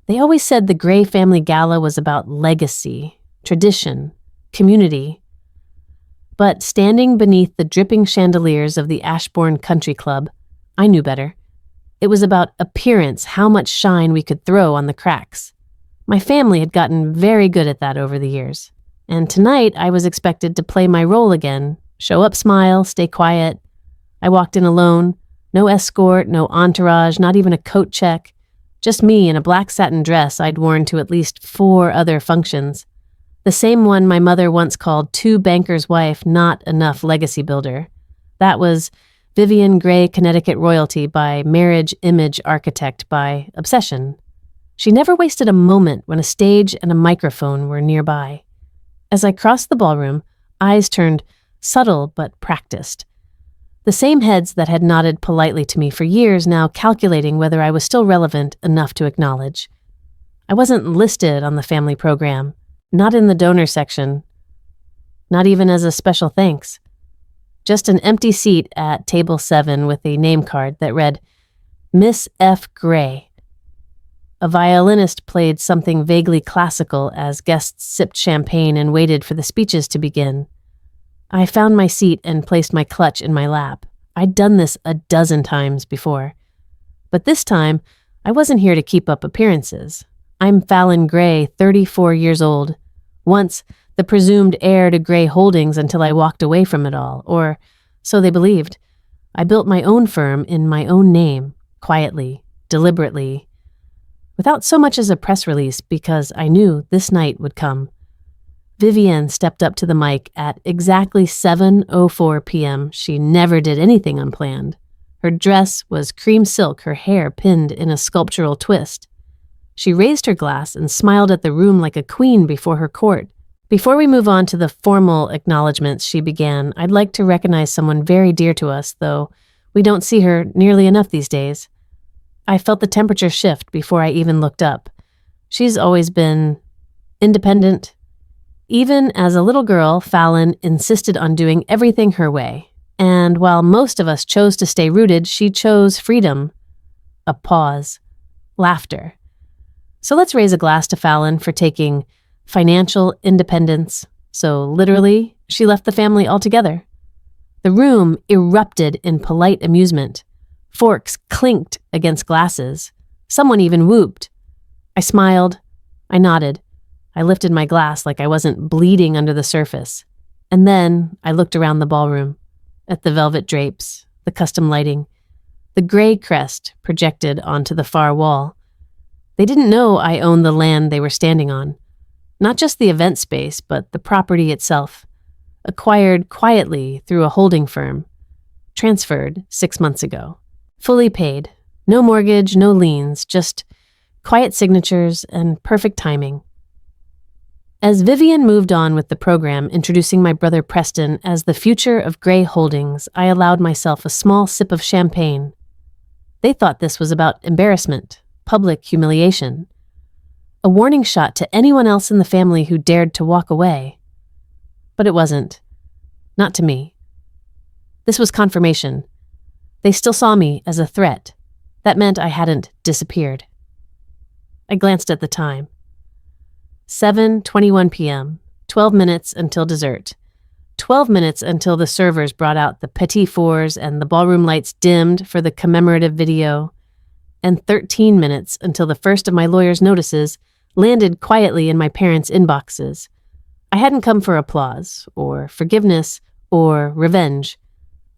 They always said the Gray family gala was about legacy, tradition, community. But standing beneath the dripping chandeliers of the Ashbourne Country Club, I knew better. It was about appearance, how much shine we could throw on the cracks. My family had gotten very good at that over the years. And tonight I was expected to play my role again, show up, smile, stay quiet. I walked in alone, no escort, no entourage, not even a coat check. Just me in a black satin dress I'd worn to at least 4 other functions. The same one my mother once called Two Banker's Wife Not Enough Legacy Builder. That was Vivian Gray Connecticut Royalty by Marriage Image Architect by Obsession. She never wasted a moment when a stage and a microphone were nearby. As I crossed the ballroom, eyes turned subtle but practiced. The same heads that had nodded politely to me for years now calculating whether I was still relevant enough to acknowledge. I wasn't listed on the family program. Not in the donor section. Not even as a special thanks. Just an empty seat at table 7 with a name card that read, Miss F. Gray. A violinist played something vaguely classical as guests sipped champagne and waited for the speeches to begin. I found my seat and placed my clutch in my lap. I'd done this a dozen times before. But this time, I wasn't here to keep up appearances. I'm Fallon Gray, 34 years old. Once, the presumed heir to Gray Holdings until I walked away from it all, or so they believed. I built my own firm in my own name, quietly, deliberately, without so much as a press release because I knew this night would come. Vivienne stepped up to the mic at exactly 7:04 p.m. She never did anything unplanned. Her dress was cream silk, her hair pinned in a sculptural twist. She raised her glass and smiled at the room like a queen before her court. Before we move on to the formal acknowledgments, she began, I'd like to recognize someone very dear to us, though we don't see her nearly enough these days. I felt the temperature shift before I even looked up. She's always been independent. Even as a little girl, Fallon insisted on doing everything her way. And while most of us chose to stay rooted, she chose freedom. A pause. Laughter. So let's raise a glass to Fallon for taking financial independence. So literally, she left the family altogether. The room erupted in polite amusement. Forks clinked against glasses. Someone even whooped. I smiled. I nodded. I lifted my glass like I wasn't bleeding under the surface. And then I looked around the ballroom, at the velvet drapes, the custom lighting, the gray crest projected onto the far wall. They didn't know I owned the land they were standing on. Not just the event space, but the property itself. Acquired quietly through a holding firm. Transferred 6 months ago. Fully paid. No mortgage, no liens, just quiet signatures and perfect timing. As Vivian moved on with the program, introducing my brother Preston as the future of Gray Holdings, I allowed myself a small sip of champagne. They thought this was about embarrassment. Public humiliation. A warning shot to anyone else in the family who dared to walk away. But it wasn't. Not to me. This was confirmation. They still saw me as a threat. That meant I hadn't disappeared. I glanced at the time. 7:21 p.m., 12 minutes until dessert. 12 minutes until the servers brought out the petit fours and the ballroom lights dimmed for the commemorative video. And 13 minutes until the first of my lawyer's notices landed quietly in my parents' inboxes. I hadn't come for applause, or forgiveness, or revenge.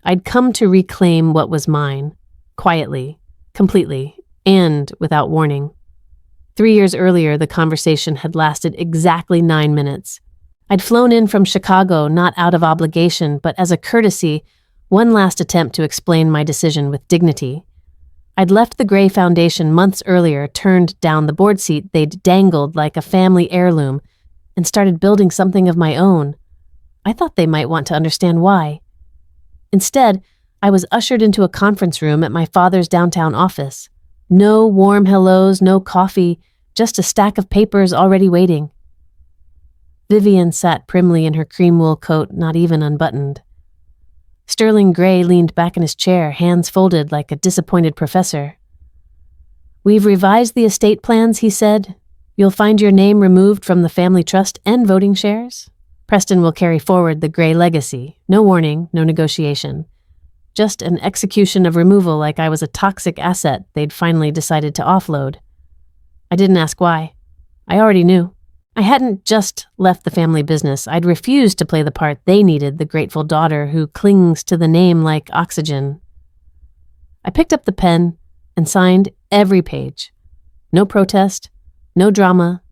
I'd come to reclaim what was mine, quietly, completely, and without warning. 3 years earlier, the conversation had lasted exactly 9 minutes. I'd flown in from Chicago not out of obligation, but as a courtesy, one last attempt to explain my decision with dignity. I'd left the Gray Foundation months earlier, turned down the board seat they'd dangled like a family heirloom, and started building something of my own. I thought they might want to understand why. Instead, I was ushered into a conference room at my father's downtown office. No warm hellos, no coffee, just a stack of papers already waiting. Vivian sat primly in her cream wool coat, not even unbuttoned. Sterling Gray leaned back in his chair, hands folded like a disappointed professor. "We've revised the estate plans," he said. "You'll find your name removed from the family trust and voting shares. Preston will carry forward the Gray legacy. No warning, no negotiation. Just an execution of removal like I was a toxic asset they'd finally decided to offload." I didn't ask why. I already knew. I hadn't just left the family business. I'd refused to play the part they needed, the grateful daughter who clings to the name like oxygen. I picked up the pen and signed every page. No protest, no drama.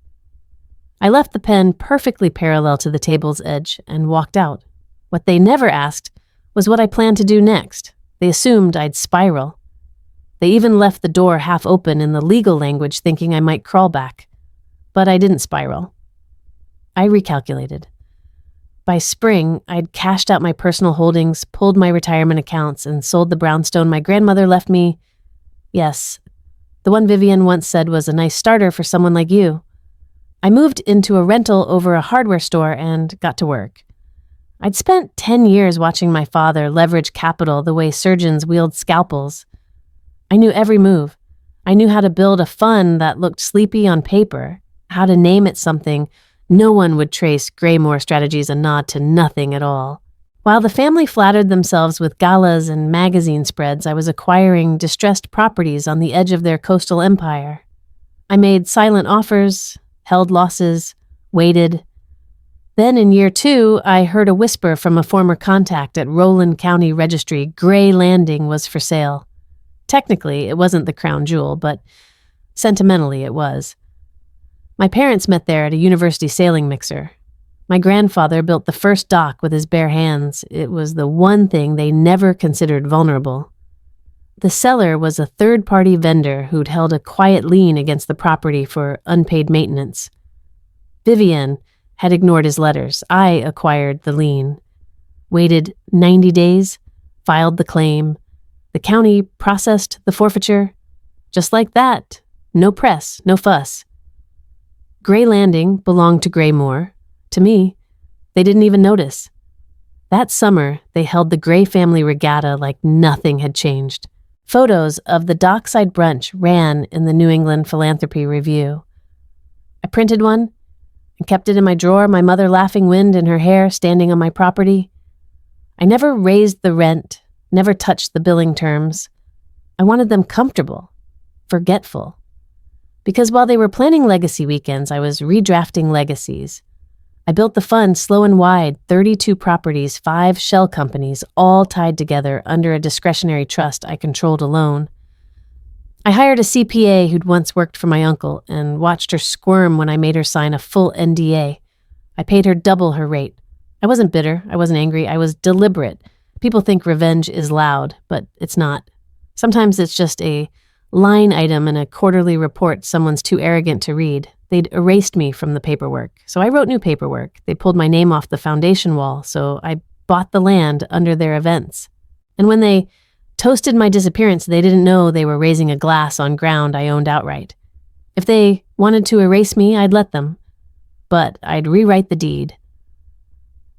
I left the pen perfectly parallel to the table's edge and walked out. What they never asked was what I planned to do next. They assumed I'd spiral. They even left the door half open in the legal language, thinking I might crawl back. But I didn't spiral. I recalculated. By spring, I'd cashed out my personal holdings, pulled my retirement accounts, and sold the brownstone my grandmother left me. Yes, the one Vivian once said was a nice starter for someone like you. I moved into a rental over a hardware store and got to work. I'd spent 10 years watching my father leverage capital the way surgeons wield scalpels. I knew every move. I knew how to build a fund that looked sleepy on paper, how to name it something. No one would trace Graymore Strategies a nod to nothing at all. While the family flattered themselves with galas and magazine spreads, I was acquiring distressed properties on the edge of their coastal empire. I made silent offers, held losses, waited. Then in year 2, I heard a whisper from a former contact at Rowland County Registry. Gray Landing was for sale. Technically, it wasn't the crown jewel, but sentimentally it was. My parents met there at a university sailing mixer. My grandfather built the first dock with his bare hands. It was the one thing they never considered vulnerable. The seller was a third-party vendor who'd held a quiet lien against the property for unpaid maintenance. Vivian had ignored his letters. I acquired the lien. Waited 90 days, filed the claim. The county processed the forfeiture. Just like that. No press, no fuss. Gray Landing belonged to Graymore. To me, they didn't even notice. That summer, they held the Gray family regatta like nothing had changed. Photos of the dockside brunch ran in the New England Philanthropy Review. I printed one and kept it in my drawer, my mother laughing wind in her hair standing on my property. I never raised the rent, never touched the billing terms. I wanted them comfortable, forgetful. Because while they were planning legacy weekends, I was redrafting legacies. I built the fund slow and wide, 32 properties, 5 shell companies, all tied together under a discretionary trust I controlled alone. I hired a CPA who'd once worked for my uncle and watched her squirm when I made her sign a full NDA. I paid her double her rate. I wasn't bitter, I wasn't angry, I was deliberate. People think revenge is loud, but it's not. Sometimes it's just a line item in a quarterly report someone's too arrogant to read. They'd erased me from the paperwork, so I wrote new paperwork. They pulled my name off the foundation wall, so I bought the land under their events. And when they toasted my disappearance, they didn't know they were raising a glass on ground I owned outright. If they wanted to erase me, I'd let them. But I'd rewrite the deed.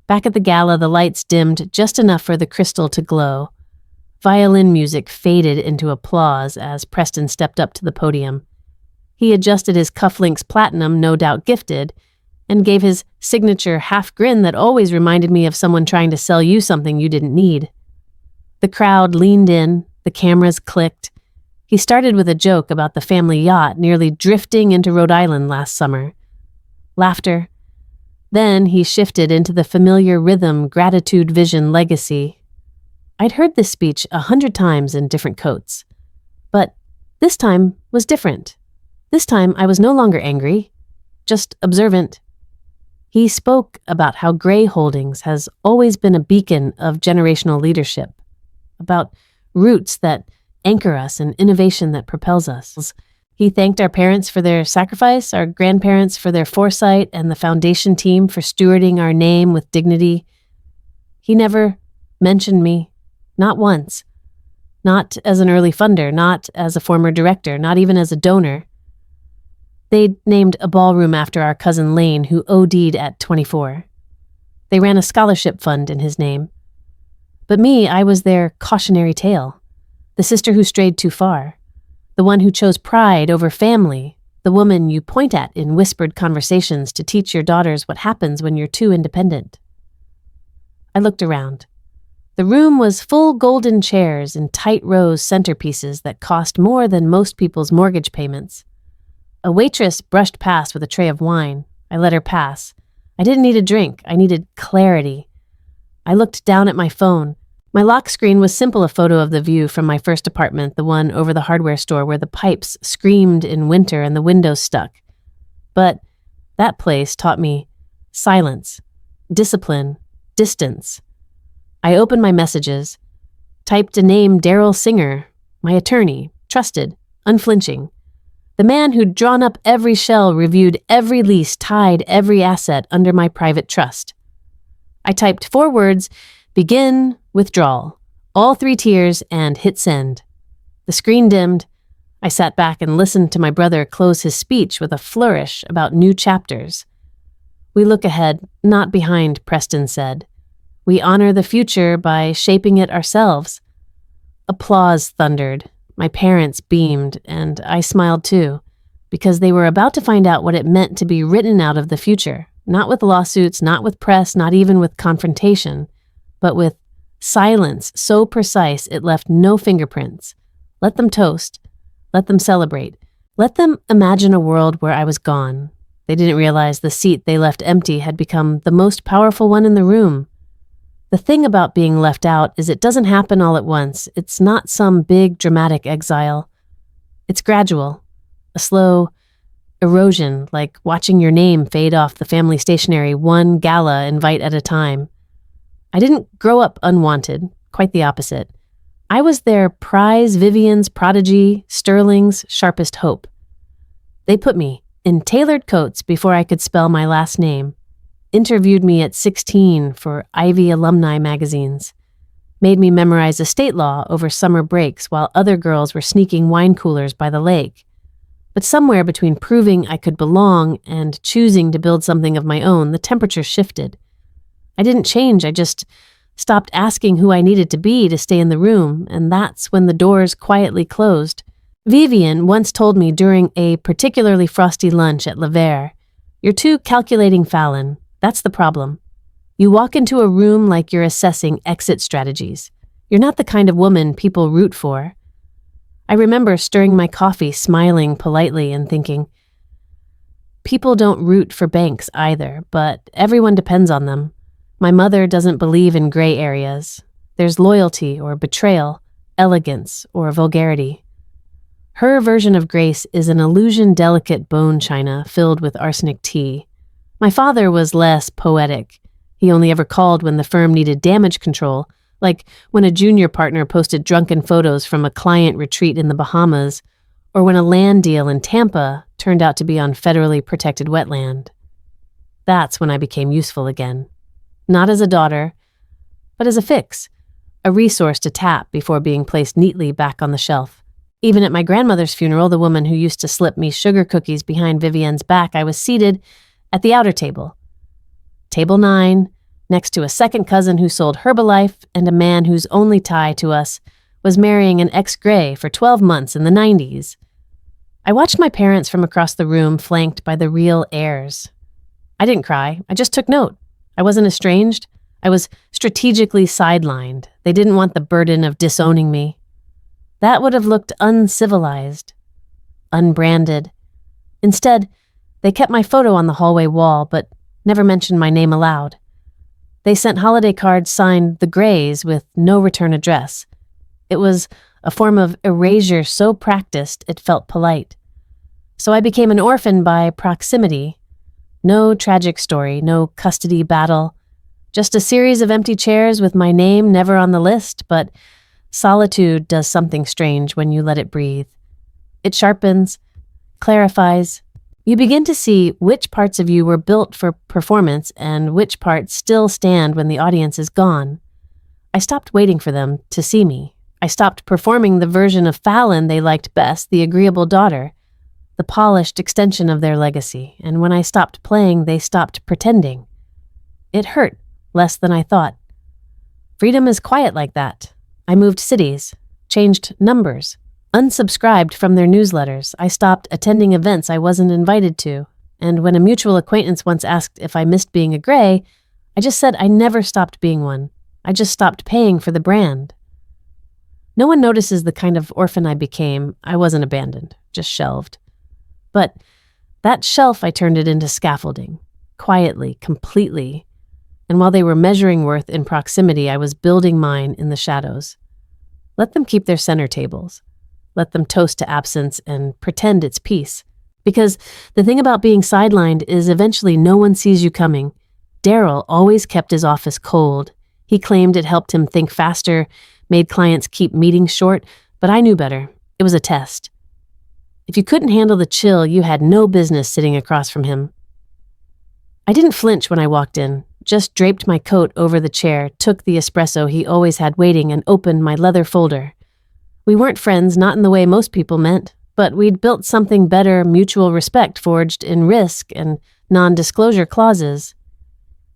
Back at the gala, the lights dimmed just enough for the crystal to glow. Violin music faded into applause as Preston stepped up to the podium. He adjusted his cufflinks platinum, no doubt gifted, and gave his signature half grin that always reminded me of someone trying to sell you something you didn't need. The crowd leaned in, the cameras clicked. He started with a joke about the family yacht nearly drifting into Rhode Island last summer. Laughter. Then he shifted into the familiar rhythm, gratitude, vision, legacy. I'd heard this speech 100 times in different coats. But this time was different. This time I was no longer angry, just observant. He spoke about how Gray Holdings has always been a beacon of generational leadership, about roots that anchor us and innovation that propels us. He thanked our parents for their sacrifice, our grandparents for their foresight, and the foundation team for stewarding our name with dignity. He never mentioned me. Not once. Not as an early funder, not as a former director, not even as a donor. They'd named a ballroom after our cousin Lane, who OD'd at 24. They ran a scholarship fund in his name. But me, I was their cautionary tale, the sister who strayed too far, the one who chose pride over family, the woman you point at in whispered conversations to teach your daughters what happens when you're too independent. I looked around. The room was full golden chairs and tight rows centerpieces that cost more than most people's mortgage payments. A waitress brushed past with a tray of wine. I let her pass. I didn't need a drink. I needed clarity. I looked down at my phone. My lock screen was simple, a photo of the view from my first apartment, the one over the hardware store where the pipes screamed in winter and the windows stuck. But that place taught me silence, discipline, distance. I opened my messages, typed a name, Daryl Singer, my attorney, trusted, unflinching. The man who'd drawn up every shell, reviewed every lease, tied every asset under my private trust. I typed 4 words, begin, withdrawal, all 3 tiers, and hit send. The screen dimmed. I sat back and listened to my brother close his speech with a flourish about new chapters. We look ahead, not behind, Preston said. We honor the future by shaping it ourselves. Applause thundered. My parents beamed, and I smiled too, because they were about to find out what it meant to be written out of the future, not with lawsuits, not with press, not even with confrontation, but with silence so precise it left no fingerprints. Let them toast. Let them celebrate. Let them imagine a world where I was gone. They didn't realize the seat they left empty had become the most powerful one in the room. The thing about being left out is it doesn't happen all at once. It's not some big, dramatic exile. It's gradual, a slow erosion, like watching your name fade off the family stationery one gala invite at a time. I didn't grow up unwanted, quite the opposite. I was their prize, Vivian's prodigy, Sterling's sharpest hope. They put me in tailored coats before I could spell my last name, interviewed me at 16 for Ivy alumni magazines, made me memorize estate law over summer breaks while other girls were sneaking wine coolers by the lake. But somewhere between proving I could belong and choosing to build something of my own, the temperature shifted. I didn't change, I just stopped asking who I needed to be to stay in the room, and that's when the doors quietly closed. Vivian once told me during a particularly frosty lunch at Le Verre, "You're too calculating, Fallon. That's the problem. You walk into a room like you're assessing exit strategies. You're not the kind of woman people root for." I remember stirring my coffee, smiling politely and thinking, people don't root for banks either, but everyone depends on them. My mother doesn't believe in gray areas. There's loyalty or betrayal, elegance or vulgarity. Her version of grace is an illusion delicate bone china filled with arsenic tea. My father was less poetic. He only ever called when the firm needed damage control, like when a junior partner posted drunken photos from a client retreat in the Bahamas, or when a land deal in Tampa turned out to be on federally protected wetland. That's when I became useful again. Not as a daughter, but as a fix, a resource to tap before being placed neatly back on the shelf. Even at my grandmother's funeral, the woman who used to slip me sugar cookies behind Vivian's back, I was seated at the outer table. Table 9, next to a second cousin who sold Herbalife and a man whose only tie to us was marrying an ex-Gray for 12 months in the 90s. I watched my parents from across the room, flanked by the real heirs. I didn't cry. I just took note. I wasn't estranged. I was strategically sidelined. They didn't want the burden of disowning me. That would have looked uncivilized, unbranded. Instead, they kept my photo on the hallway wall, but never mentioned my name aloud. They sent holiday cards signed The Grays with no return address. It was a form of erasure so practiced it felt polite. So I became an orphan by proximity. No tragic story, no custody battle, just a series of empty chairs with my name never on the list, but solitude does something strange when you let it breathe. It sharpens, clarifies. You begin to see which parts of you were built for performance and which parts still stand when the audience is gone. I stopped waiting for them to see me. I stopped performing the version of Fallon they liked best, the agreeable daughter, the polished extension of their legacy, and when I stopped playing, they stopped pretending. It hurt less than I thought. Freedom is quiet like that. I moved cities, changed numbers, Unsubscribed from their newsletters. I stopped attending events I wasn't invited to. And when a mutual acquaintance once asked if I missed being a Gray, I just said I never stopped being one. I just stopped paying for the brand. No one notices the kind of orphan I became. I wasn't abandoned, just shelved. But that shelf, I turned it into scaffolding, quietly, completely. And while they were measuring worth in proximity, I was building mine in the shadows. Let them keep their center tables. Let them toast to absence and pretend it's peace. Because the thing about being sidelined is eventually no one sees you coming. Daryl always kept his office cold. He claimed it helped him think faster, made clients keep meetings short, but I knew better. It was a test. If you couldn't handle the chill, you had no business sitting across from him. I didn't flinch when I walked in, just draped my coat over the chair, took the espresso he always had waiting, and opened my leather folder. We weren't friends, not in the way most people meant, but we'd built something better, mutual respect forged in risk and non-disclosure clauses.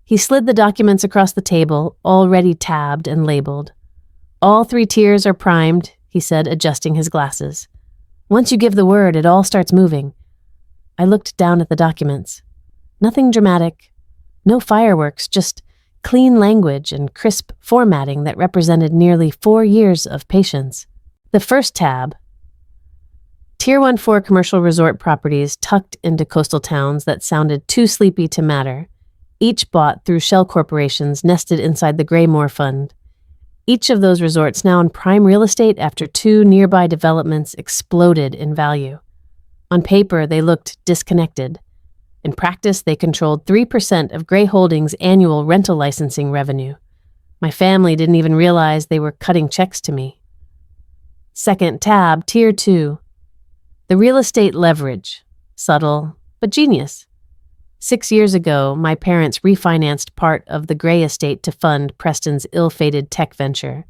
He slid the documents across the table, already tabbed and labeled. All 3 tiers are primed, he said, adjusting his glasses. Once you give the word, it all starts moving. I looked down at the documents. Nothing dramatic. No fireworks, just clean language and crisp formatting that represented nearly 4 years of patience. The first tab. Tier 1-4 commercial resort properties tucked into coastal towns that sounded too sleepy to matter. Each bought through shell corporations nested inside the Graymore Fund. Each of those resorts now in prime real estate after 2 nearby developments exploded in value. On paper, they looked disconnected. In practice, they controlled 3% of Gray Holdings' annual rental licensing revenue. My family didn't even realize they were cutting checks to me. Second tab, Tier 2. The real estate leverage. Subtle, but genius. 6 years ago, my parents refinanced part of the Gray estate to fund Preston's ill-fated tech venture.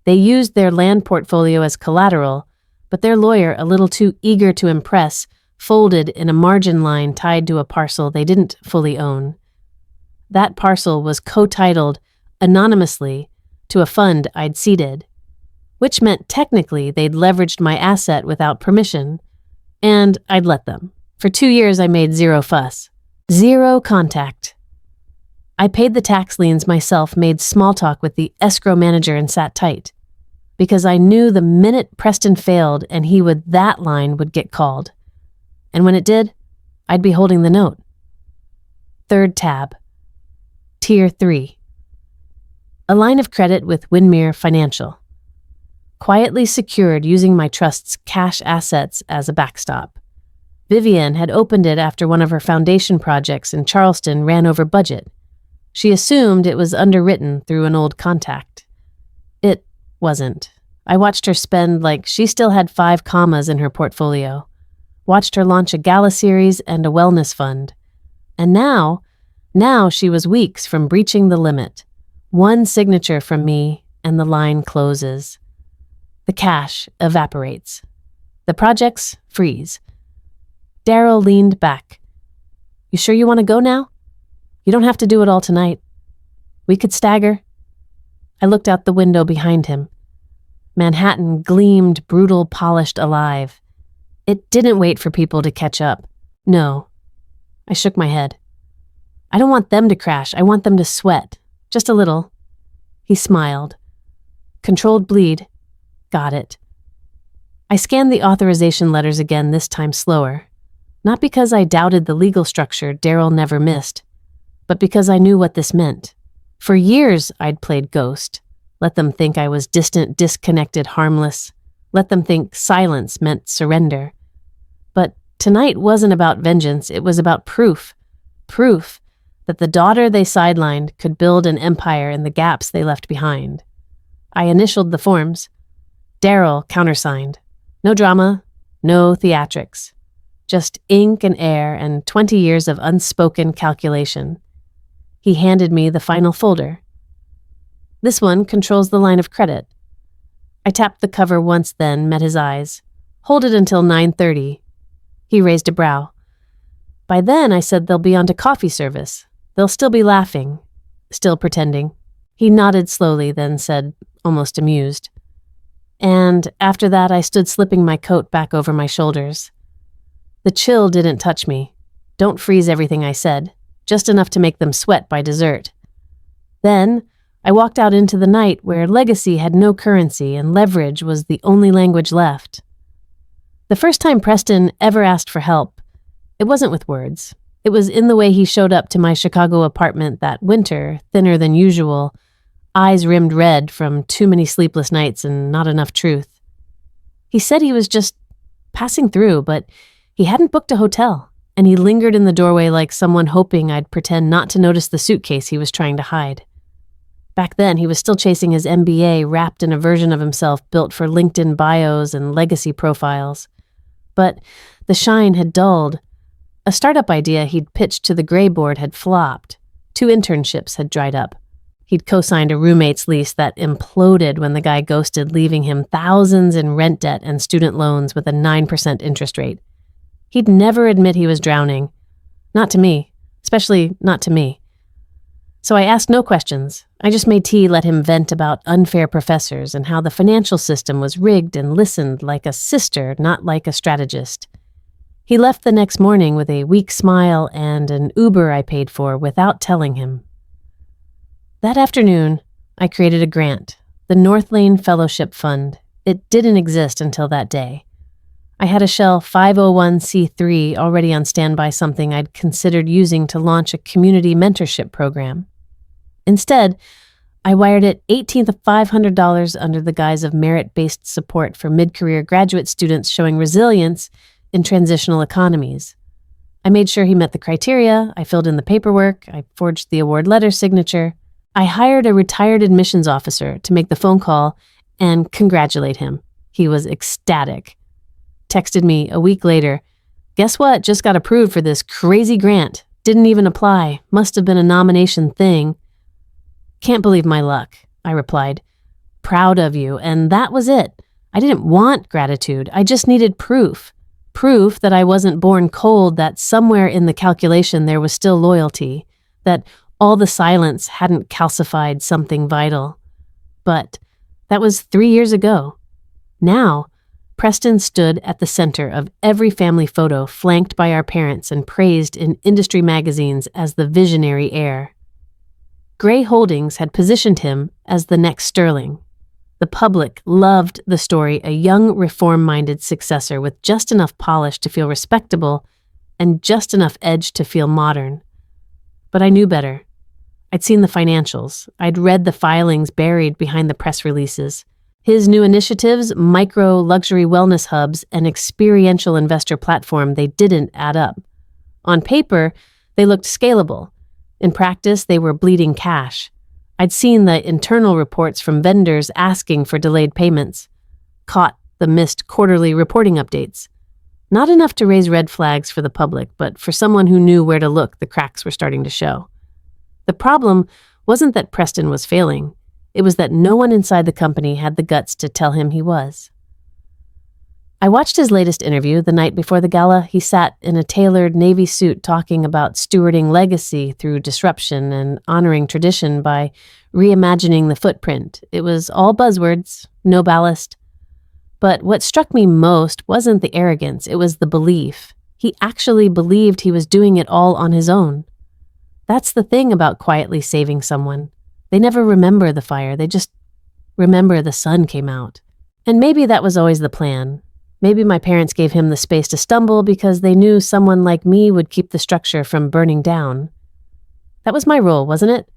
They used their land portfolio as collateral, but their lawyer, a little too eager to impress, folded in a margin line tied to a parcel they didn't fully own. That parcel was co-titled anonymously to a fund I'd seeded, which meant technically they'd leveraged my asset without permission, and I'd let them. For 2 years, I made zero fuss. Zero contact. I paid the tax liens myself, made small talk with the escrow manager, and sat tight. Because I knew the minute Preston failed and that line would get called. And when it did, I'd be holding the note. Third tab. Tier 3. A line of credit with Winmere Financial. Quietly secured using my trust's cash assets as a backstop. Vivienne had opened it after one of her foundation projects in Charleston ran over budget. She assumed it was underwritten through an old contact. It wasn't. I watched her spend like she still had 5 commas in her portfolio. Watched her launch a gala series and a wellness fund. And now she was weeks from breaching the limit. One signature from me, and the line closes. The cash evaporates. The projects freeze. Daryl leaned back. You sure you want to go now? You don't have to do it all tonight. We could stagger. I looked out the window behind him. Manhattan gleamed, brutal, polished, alive. It didn't wait for people to catch up. No. I shook my head. I don't want them to crash. I want them to sweat. Just a little. He smiled. Controlled bleed. Got it. I scanned the authorization letters again, this time slower. Not because I doubted the legal structure Daryl never missed, but because I knew what this meant. For years, I'd played ghost. Let them think I was distant, disconnected, harmless. Let them think silence meant surrender. But tonight wasn't about vengeance, it was about proof. Proof that the daughter they sidelined could build an empire in the gaps they left behind. I initialed the forms. Daryl countersigned. No drama, no theatrics. Just ink and air and 20 years of unspoken calculation. He handed me the final folder. This one controls the line of credit. I tapped the cover once, then met his eyes. Hold it until 9:30. He raised a brow. By then, I said they'll be on to coffee service. They'll still be laughing, still pretending. He nodded slowly, then said, almost amused, And after that, I stood slipping my coat back over my shoulders. The chill didn't touch me. Don't freeze everything I said, just enough to make them sweat by dessert. Then, I walked out into the night where legacy had no currency and leverage was the only language left. The first time Preston ever asked for help, it wasn't with words. It was in the way he showed up to my Chicago apartment that winter, thinner than usual, eyes rimmed red from too many sleepless nights and not enough truth. He said he was just passing through, but he hadn't booked a hotel, and he lingered in the doorway like someone hoping I'd pretend not to notice the suitcase he was trying to hide. Back then, he was still chasing his MBA wrapped in a version of himself built for LinkedIn bios and legacy profiles. But the shine had dulled. A startup idea he'd pitched to the Gray board had flopped. 2 internships had dried up. He'd co-signed a roommate's lease that imploded when the guy ghosted, leaving him thousands in rent debt and student loans with a 9% interest rate. He'd never admit he was drowning. Not to me, especially not to me. So I asked no questions. I just made T let him vent about unfair professors and how the financial system was rigged and listened like a sister, not like a strategist. He left the next morning with a weak smile and an Uber I paid for without telling him. That afternoon, I created a grant, the North Lane Fellowship Fund. It didn't exist until that day. I had a shell 501c3 already on standby, something I'd considered using to launch a community mentorship program. Instead, I wired it $1,800 under the guise of merit-based support for mid-career graduate students showing resilience in transitional economies. I made sure he met the criteria, I filled in the paperwork, I forged the award letter signature. I hired a retired admissions officer to make the phone call and congratulate him. He was ecstatic. Texted me a week later, "Guess what? Just got approved for this crazy grant. Didn't even apply. Must have been a nomination thing." "Can't believe my luck," I replied. "Proud of you." And that was it. I didn't want gratitude. I just needed proof. Proof that I wasn't born cold, that somewhere in the calculation there was still loyalty, that all the silence hadn't calcified something vital. But that was 3 years ago. Now, Preston stood at the center of every family photo, flanked by our parents and praised in industry magazines as the visionary heir. Gray Holdings had positioned him as the next Sterling. The public loved the story, a young, reform-minded successor with just enough polish to feel respectable and just enough edge to feel modern. But I knew better. I'd seen the financials. I'd read the filings buried behind the press releases. His new initiatives, micro-luxury wellness hubs, and experiential investor platform, they didn't add up. On paper, they looked scalable. In practice, they were bleeding cash. I'd seen the internal reports from vendors asking for delayed payments. Caught the missed quarterly reporting updates. Not enough to raise red flags for the public, but for someone who knew where to look, the cracks were starting to show. The problem wasn't that Preston was failing. It was that no one inside the company had the guts to tell him he was. I watched his latest interview the night before the gala. He sat in a tailored navy suit talking about stewarding legacy through disruption and honoring tradition by reimagining the footprint. It was all buzzwords, no ballast. But what struck me most wasn't the arrogance, it was the belief. He actually believed he was doing it all on his own. That's the thing about quietly saving someone. They never remember the fire, they just remember the sun came out. And maybe that was always the plan. Maybe my parents gave him the space to stumble because they knew someone like me would keep the structure from burning down. That was my role, wasn't it?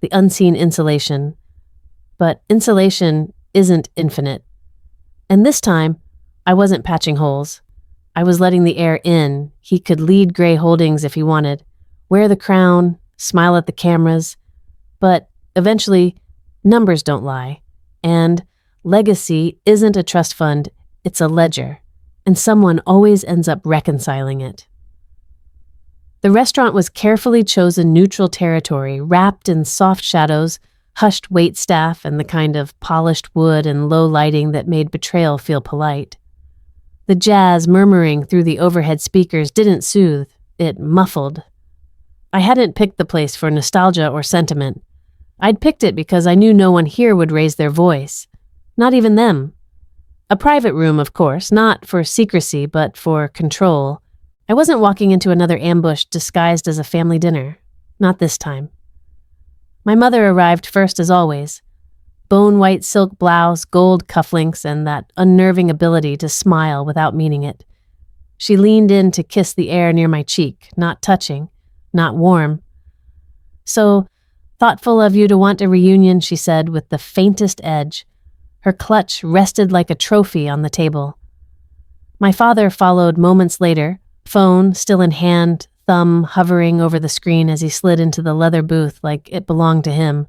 The unseen insulation. But insulation isn't infinite. And this time, I wasn't patching holes. I was letting the air in. He could lead Gray Holdings if he wanted, wear the crown, smile at the cameras. But eventually, numbers don't lie. And legacy isn't a trust fund, it's a ledger. And someone always ends up reconciling it. The restaurant was carefully chosen neutral territory, wrapped in soft shadows, hushed waitstaff, and the kind of polished wood and low lighting that made betrayal feel polite. The jazz murmuring through the overhead speakers didn't soothe, it muffled. I hadn't picked the place for nostalgia or sentiment. I'd picked it because I knew no one here would raise their voice. Not even them. A private room, of course, not for secrecy, but for control. I wasn't walking into another ambush disguised as a family dinner. Not this time. My mother arrived first as always. Bone-white silk blouse, gold cufflinks, and that unnerving ability to smile without meaning it. She leaned in to kiss the air near my cheek, not touching, not warm. "So thoughtful of you to want a reunion," she said with the faintest edge. Her clutch rested like a trophy on the table. My father followed moments later, phone still in hand, thumb hovering over the screen as he slid into the leather booth like it belonged to him.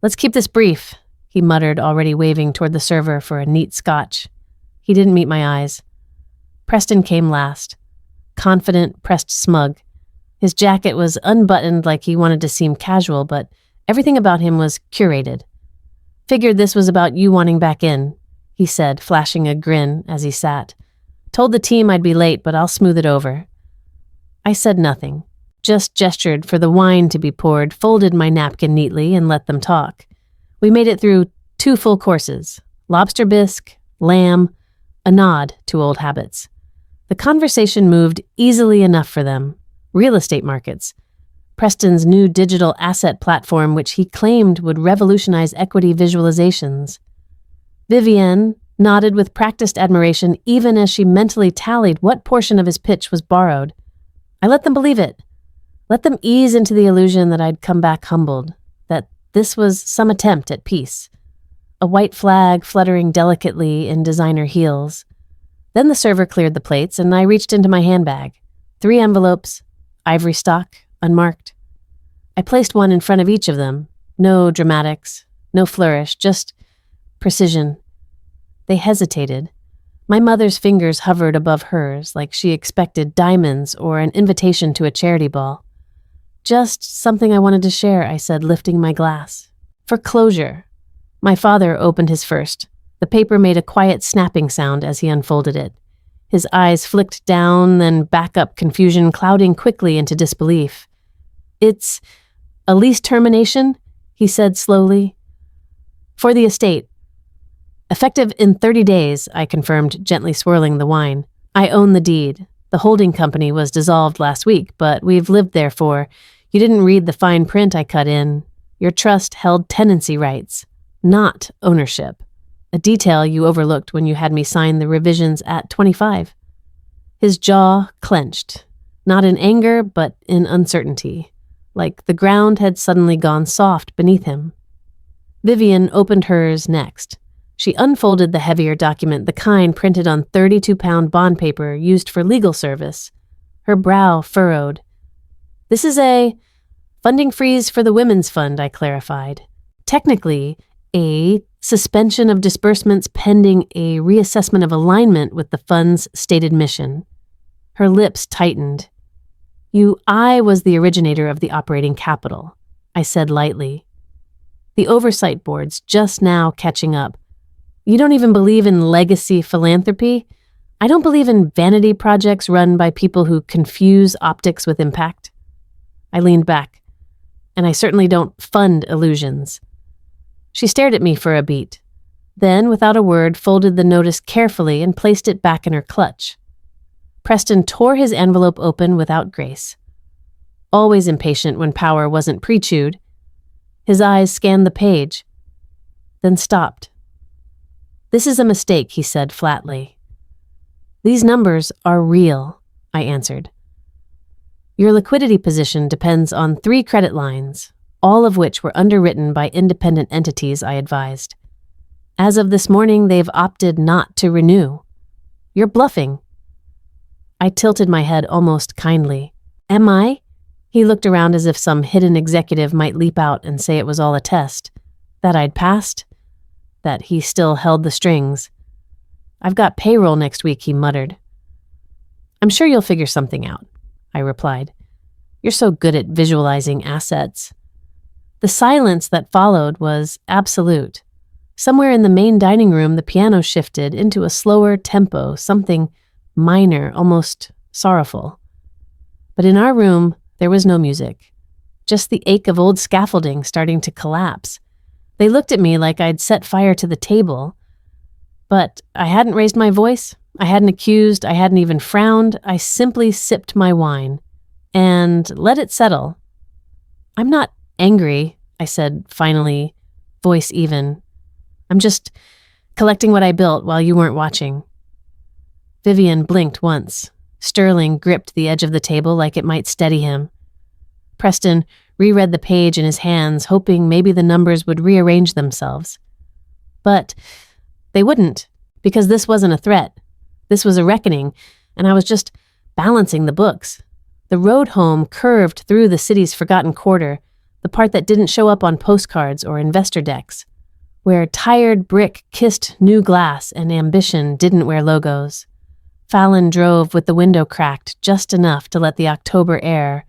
"Let's keep this brief," he muttered, already waving toward the server for a neat scotch. He didn't meet my eyes. Preston came last. Confident, pressed smug. His jacket was unbuttoned like he wanted to seem casual, but everything about him was curated. "Figured this was about you wanting back in," he said, flashing a grin as he sat. "Told the team I'd be late, but I'll smooth it over." I said nothing, just gestured for the wine to be poured, folded my napkin neatly, and let them talk. We made it through 2 full courses, lobster bisque, lamb, a nod to old habits. The conversation moved easily enough for them. Real estate markets. Preston's new digital asset platform, which he claimed would revolutionize equity visualizations. Vivienne nodded with practiced admiration even as she mentally tallied what portion of his pitch was borrowed. I let them believe it. Let them ease into the illusion that I'd come back humbled, that this was some attempt at peace. A white flag fluttering delicately in designer heels. Then the server cleared the plates and I reached into my handbag. 3 envelopes, ivory stock, unmarked. I placed one in front of each of them. No dramatics, no flourish, just precision. They hesitated. My mother's fingers hovered above hers like she expected diamonds or an invitation to a charity ball. "Just something I wanted to share," I said, lifting my glass. "For closure." My father opened his first. The paper made a quiet snapping sound as he unfolded it. His eyes flicked down, then back up, confusion clouding quickly into disbelief. "It's a lease termination," he said slowly. "For the estate. Effective in 30 days, I confirmed, gently swirling the wine. "I own the deed. The holding company was dissolved last week, but we've lived there for... You didn't read the fine print I cut in. Your trust held tenancy rights, not ownership. A detail you overlooked when you had me sign the revisions at 25. His jaw clenched, not in anger, but in uncertainty, like the ground had suddenly gone soft beneath him. Vivian opened hers next. She unfolded the heavier document, the kind printed on 32-pound bond paper used for legal service. Her brow furrowed. "This is a funding freeze for the Women's Fund," I clarified. "Technically, a suspension of disbursements pending a reassessment of alignment with the fund's stated mission." Her lips tightened. "I was the originator of the operating capital," I said lightly. "The oversight board's just now catching up. You don't even believe in legacy philanthropy? I don't believe in vanity projects run by people who confuse optics with impact." I leaned back. "And I certainly don't fund illusions." She stared at me for a beat, then, without a word, folded the notice carefully and placed it back in her clutch. Preston tore his envelope open without grace. Always impatient when power wasn't pre-chewed. His eyes scanned the page, then stopped. "This is a mistake," he said flatly. "These numbers are real," I answered. "Your liquidity position depends on 3 credit lines, all of which were underwritten by independent entities," I advised. "As of this morning, they've opted not to renew. You're bluffing." I tilted my head almost kindly. "Am I?" He looked around as if some hidden executive might leap out and say it was all a test, that I'd passed, that he still held the strings. "I've got payroll next week," he muttered. "I'm sure you'll figure something out," I replied. "You're so good at visualizing assets." The silence that followed was absolute. Somewhere in the main dining room, the piano shifted into a slower tempo, something minor, almost sorrowful. But in our room, there was no music, just the ache of old scaffolding starting to collapse. They looked at me like I'd set fire to the table. But I hadn't raised my voice, I hadn't accused, I hadn't even frowned. I simply sipped my wine and let it settle. "I'm not angry," I said finally, voice even. "I'm just collecting what I built while you weren't watching." Vivian blinked once. Sterling gripped the edge of the table like it might steady him. Preston reread the page in his hands, hoping maybe the numbers would rearrange themselves. But they wouldn't, because this wasn't a threat. This was a reckoning, and I was just balancing the books. The road home curved through the city's forgotten quarter, the part that didn't show up on postcards or investor decks, where tired brick kissed new glass and ambition didn't wear logos. Fallon drove with the window cracked just enough to let the October air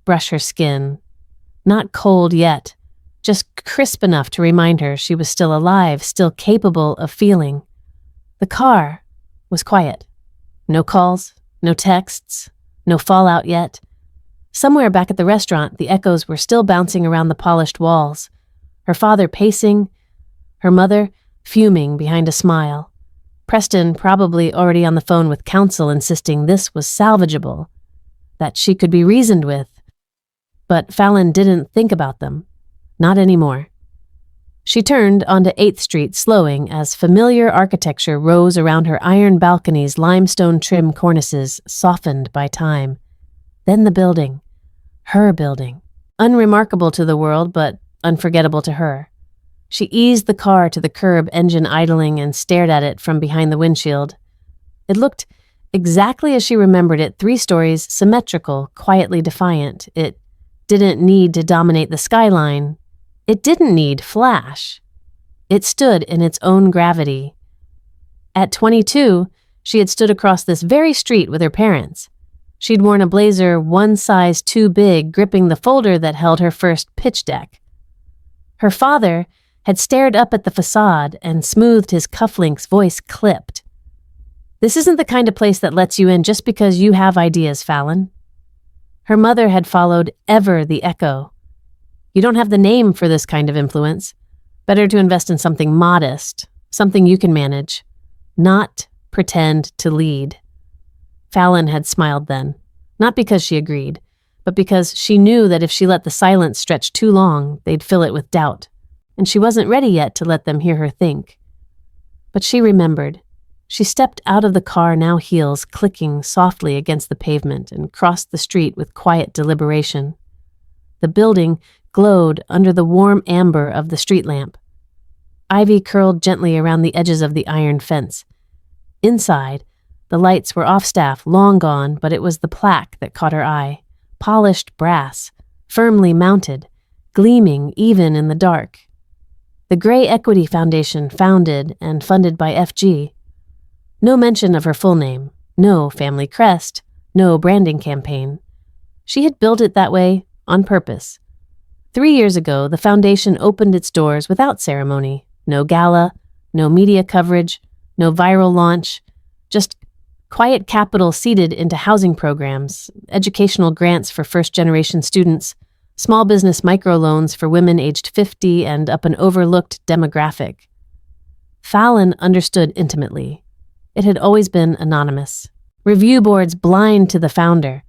brush her skin. Not cold yet, just crisp enough to remind her she was still alive, still capable of feeling. The car was quiet. No calls, no texts, no fallout yet. Somewhere back at the restaurant, the echoes were still bouncing around the polished walls. Her father pacing, her mother fuming behind a smile. Preston probably already on the phone with counsel insisting this was salvageable, that she could be reasoned with. But Fallon didn't think about them. Not anymore. She turned onto 8th Street, slowing as familiar architecture rose around her iron balcony's limestone trim cornices, softened by time. Then the building. Her building. Unremarkable to the world, but unforgettable to her. She eased the car to the curb, engine idling, and stared at it from behind the windshield. It looked exactly as she remembered it, 3 stories, symmetrical, quietly defiant. It didn't need to dominate the skyline. It didn't need flash. It stood in its own gravity. At 22, she had stood across this very street with her parents. She'd worn a blazer one size too big, gripping the folder that held her first pitch deck. Her father had stared up at the facade and smoothed his cufflinks, voice clipped. "This isn't the kind of place that lets you in just because you have ideas, Fallon." Her mother had followed ever the echo. "You don't have the name for this kind of influence. Better to invest in something modest, something you can manage, not pretend to lead." Fallon had smiled then, not because she agreed, but because she knew that if she let the silence stretch too long, they'd fill it with doubt, and she wasn't ready yet to let them hear her think. But she remembered. She stepped out of the car, now heels clicking softly against the pavement, and crossed the street with quiet deliberation. The building glowed under the warm amber of the street lamp. Ivy curled gently around the edges of the iron fence. Inside, the lights were off-staff, long gone, but it was the plaque that caught her eye. Polished brass, firmly mounted, gleaming even in the dark. The Gray Equity Foundation, founded and funded by FG. No mention of her full name, no family crest, no branding campaign. She had built it that way on purpose. 3 years ago, the foundation opened its doors without ceremony. No gala, no media coverage, no viral launch, just quiet capital seeded into housing programs, educational grants for first-generation students, small business microloans for women aged 50 and up an overlooked demographic. Fallon understood intimately. It had always been anonymous. Review boards blind to the founder.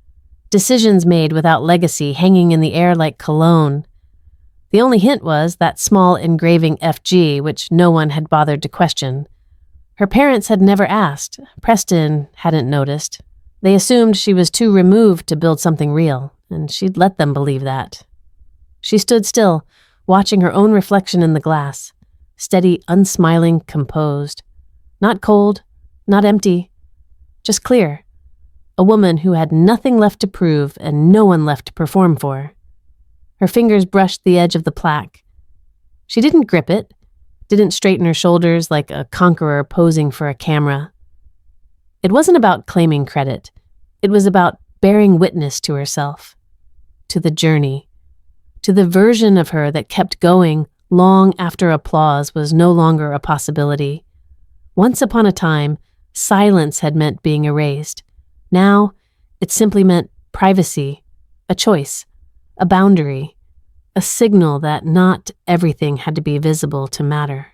Decisions made without legacy hanging in the air like cologne. The only hint was that small engraving FG, which no one had bothered to question. Her parents had never asked. Preston hadn't noticed. They assumed she was too removed to build something real, and she'd let them believe that. She stood still, watching her own reflection in the glass. Steady, unsmiling, composed. Not cold, not empty, just clear. A woman who had nothing left to prove and no one left to perform for. Her fingers brushed the edge of the plaque. She didn't grip it, didn't straighten her shoulders like a conqueror posing for a camera. It wasn't about claiming credit. It was about bearing witness to herself, to the journey, to the version of her that kept going long after applause was no longer a possibility. Once upon a time, silence had meant being erased. Now, it simply meant privacy, a choice, a boundary, a signal that not everything had to be visible to matter.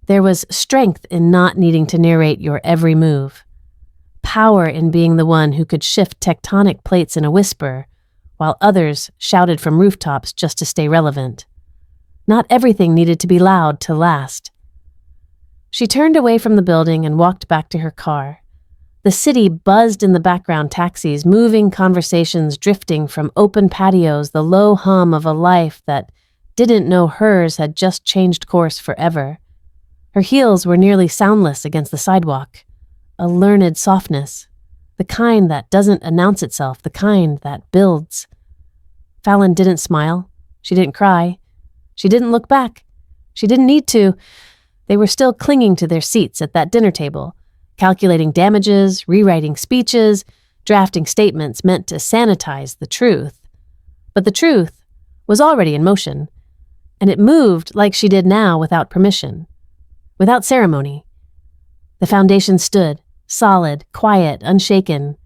There was strength in not needing to narrate your every move, power in being the one who could shift tectonic plates in a whisper, while others shouted from rooftops just to stay relevant. Not everything needed to be loud to last. She turned away from the building and walked back to her car. The city buzzed in the background taxis, moving conversations drifting from open patios, the low hum of a life that didn't know hers had just changed course forever. Her heels were nearly soundless against the sidewalk, a learned softness, the kind that doesn't announce itself, the kind that builds. Fallon didn't smile. She didn't cry. She didn't look back. She didn't need to. They were still clinging to their seats at that dinner table, calculating damages, rewriting speeches, drafting statements meant to sanitize the truth. But the truth was already in motion, and it moved like she did now without permission, without ceremony. The foundation stood, solid, quiet, unshaken,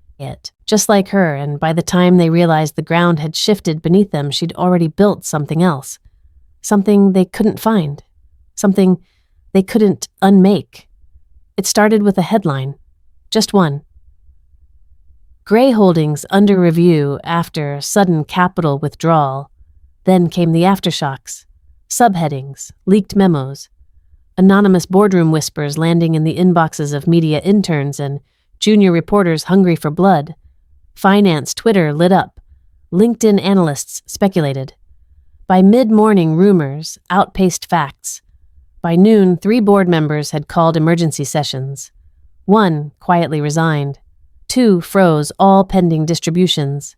just like her, and by the time they realized the ground had shifted beneath them, she'd already built something else, something they couldn't find, something they couldn't unmake. It started with a headline, just one. Gray Holdings under review after sudden capital withdrawal. Then came the aftershocks, subheadings, leaked memos, anonymous boardroom whispers landing in the inboxes of media interns and junior reporters hungry for blood. Finance Twitter lit up. LinkedIn analysts speculated. By mid-morning, rumors outpaced facts. By noon, 3 board members had called emergency sessions. 1 quietly resigned. 2 froze all pending distributions.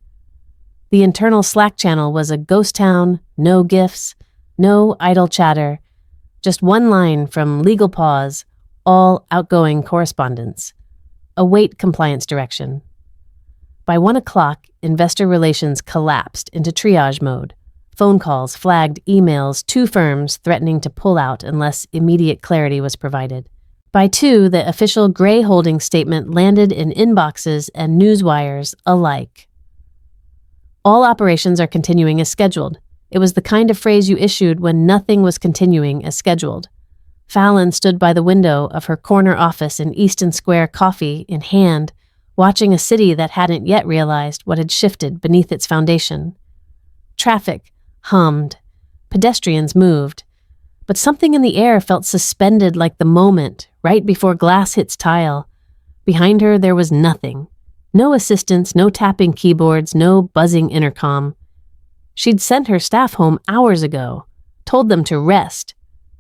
The internal Slack channel was a ghost town, no gifts, no idle chatter, just one line from legal pause, all outgoing correspondence. Await compliance direction. By 1 o'clock, investor relations collapsed into triage mode. Phone calls flagged emails, 2 firms threatening to pull out unless immediate clarity was provided. By 2, the official Gray Holdings statement landed in inboxes and newswires alike. All operations are continuing as scheduled. It was the kind of phrase you issued when nothing was continuing as scheduled. Fallon stood by the window of her corner office in Easton Square, coffee in hand, watching a city that hadn't yet realized what had shifted beneath its foundation. Traffic hummed. Pedestrians moved. But something in the air felt suspended like the moment, right before glass hits tile. Behind her there was nothing. No assistants, no tapping keyboards, no buzzing intercom. She'd sent her staff home hours ago, told them to rest.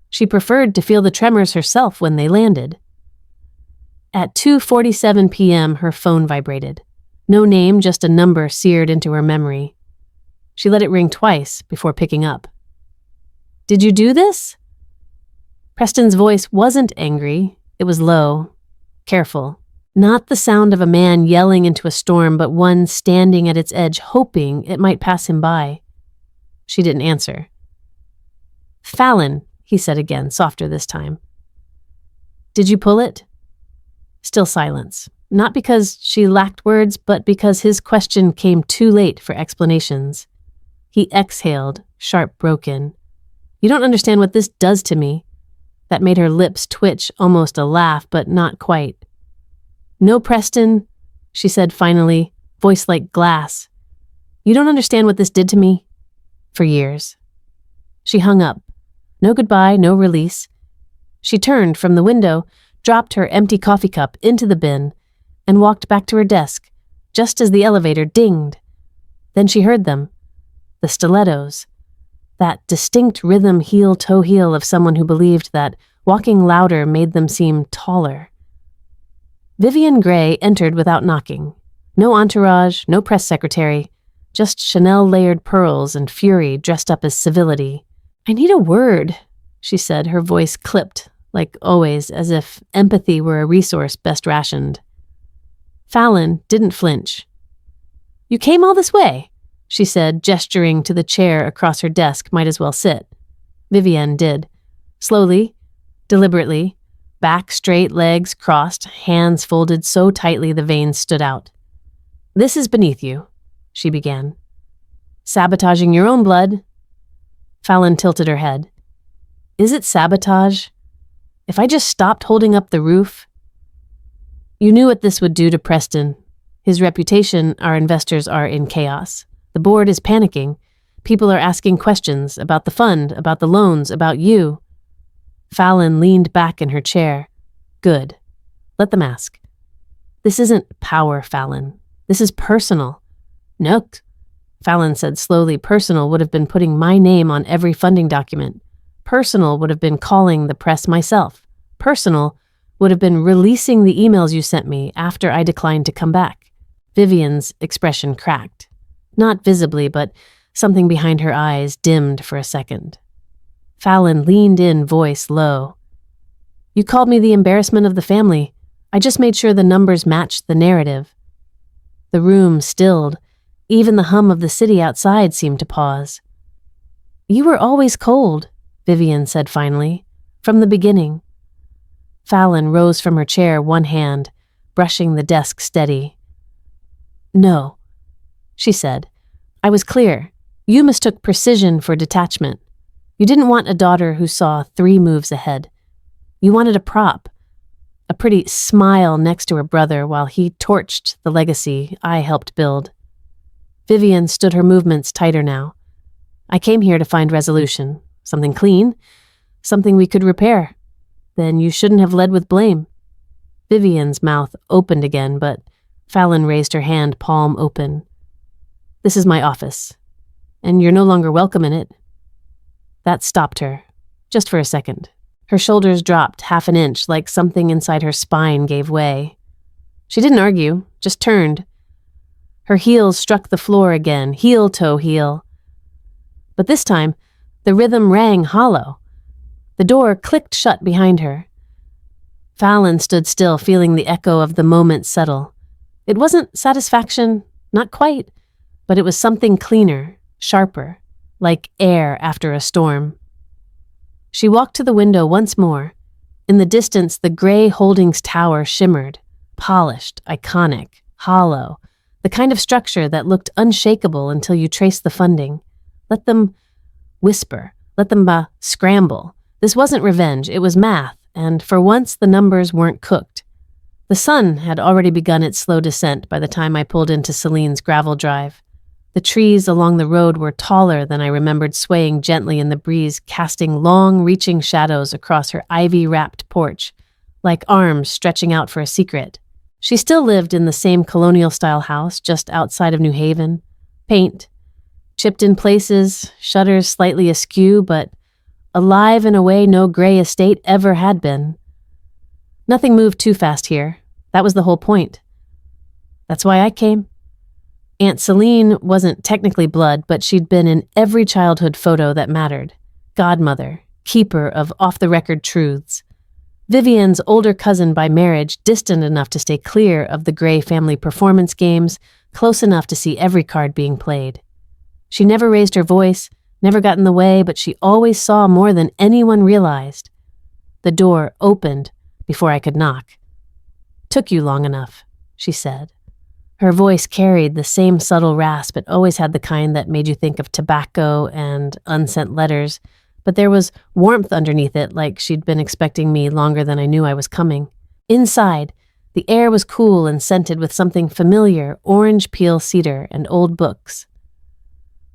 She preferred to feel the tremors herself when they landed. At 2:47 p.m., her phone vibrated. No name, just a number seared into her memory. She let it ring twice before picking up. "Did you do this?" Preston's voice wasn't angry. It was low, careful. Not the sound of a man yelling into a storm, but one standing at its edge, hoping it might pass him by. She didn't answer. "Fallon," he said again, softer this time. "Did you pull it?" Still silence. Not because she lacked words, but because his question came too late for explanations. He exhaled, sharp, broken. "You don't understand what this does to me." That made her lips twitch, almost a laugh, but not quite. "No, Preston," she said finally, voice like glass. "You don't understand what this did to me." For years. She hung up. No goodbye, no release. She turned from the window, dropped her empty coffee cup into the bin, and walked back to her desk, just as the elevator dinged. Then she heard them. The stilettos. That distinct rhythm heel-toe heel of someone who believed that walking louder made them seem taller. Vivian Gray entered without knocking. No entourage, no press secretary, just Chanel-layered pearls and fury dressed up as civility. "I need a word," she said, her voice clipped, like always, as if empathy were a resource best rationed. Fallon didn't flinch. "You came all this way?" she said, gesturing to the chair across her desk. Might as well sit. Vivienne did. Slowly, deliberately, back straight, legs crossed, hands folded so tightly the veins stood out. "This is beneath you," she began. "Sabotaging your own blood." Fallon tilted her head. "Is it sabotage?" If I just stopped holding up the roof. You knew what this would do to Preston. His reputation, our investors are in chaos. The board is panicking. People are asking questions about the fund, about the loans, about you. Fallon leaned back in her chair. Good. Let them ask. This isn't power, Fallon. This is personal. No, Fallon said slowly. Personal would have been putting my name on every funding document. Personal would have been calling the press myself. Personal would have been releasing the emails you sent me after I declined to come back. Vivian's expression cracked. Not visibly, but something behind her eyes dimmed for a second. Fallon leaned in, voice low. You called me the embarrassment of the family. I just made sure the numbers matched the narrative. The room stilled. Even the hum of the city outside seemed to pause. You were always cold, Vivian said finally, from the beginning. Fallon rose from her chair, one hand, brushing the desk steady. No, she said. I was clear. You mistook precision for detachment. You didn't want a daughter who saw 3 moves ahead. You wanted a prop, a pretty smile next to her brother while he torched the legacy I helped build. Vivian stood her movements tighter now. I came here to find resolution, something clean, something we could repair. Then you shouldn't have led with blame. Vivian's mouth opened again, but Fallon raised her hand, palm open. This is my office, and you're no longer welcome in it. That stopped her, just for a second. Her shoulders dropped half an inch, like something inside her spine gave way. She didn't argue, just turned. Her heels struck the floor again, heel toe heel. But this time, the rhythm rang hollow. The door clicked shut behind her. Fallon stood still, feeling the echo of the moment settle. It wasn't satisfaction, not quite, but it was something cleaner, sharper, like air after a storm. She walked to the window once more. In the distance, the gray Holdings Tower shimmered, polished, iconic, hollow, the kind of structure that looked unshakable until you traced the funding. Let them whisper, let them scramble. This wasn't revenge, it was math, and for once the numbers weren't cooked. The sun had already begun its slow descent by the time I pulled into Celine's gravel drive. The trees along the road were taller than I remembered, swaying gently in the breeze, casting long-reaching shadows across her ivy-wrapped porch, like arms stretching out for a secret. She still lived in the same colonial-style house just outside of New Haven. Paint, chipped in places, shutters slightly askew, but alive in a way no gray estate ever had been. Nothing moved too fast here. That was the whole point. That's why I came. Aunt Celine wasn't technically blood, but she'd been in every childhood photo that mattered. Godmother, keeper of off-the-record truths. Vivian's older cousin by marriage, distant enough to stay clear of the Gray family performance games, close enough to see every card being played. She never raised her voice, never got in the way, but she always saw more than anyone realized. The door opened before I could knock. Took you long enough, she said. Her voice carried the same subtle rasp. It always had the kind that made you think of tobacco and unsent letters, but there was warmth underneath it, like she'd been expecting me longer than I knew I was coming. Inside, the air was cool and scented with something familiar, orange peel cedar and old books.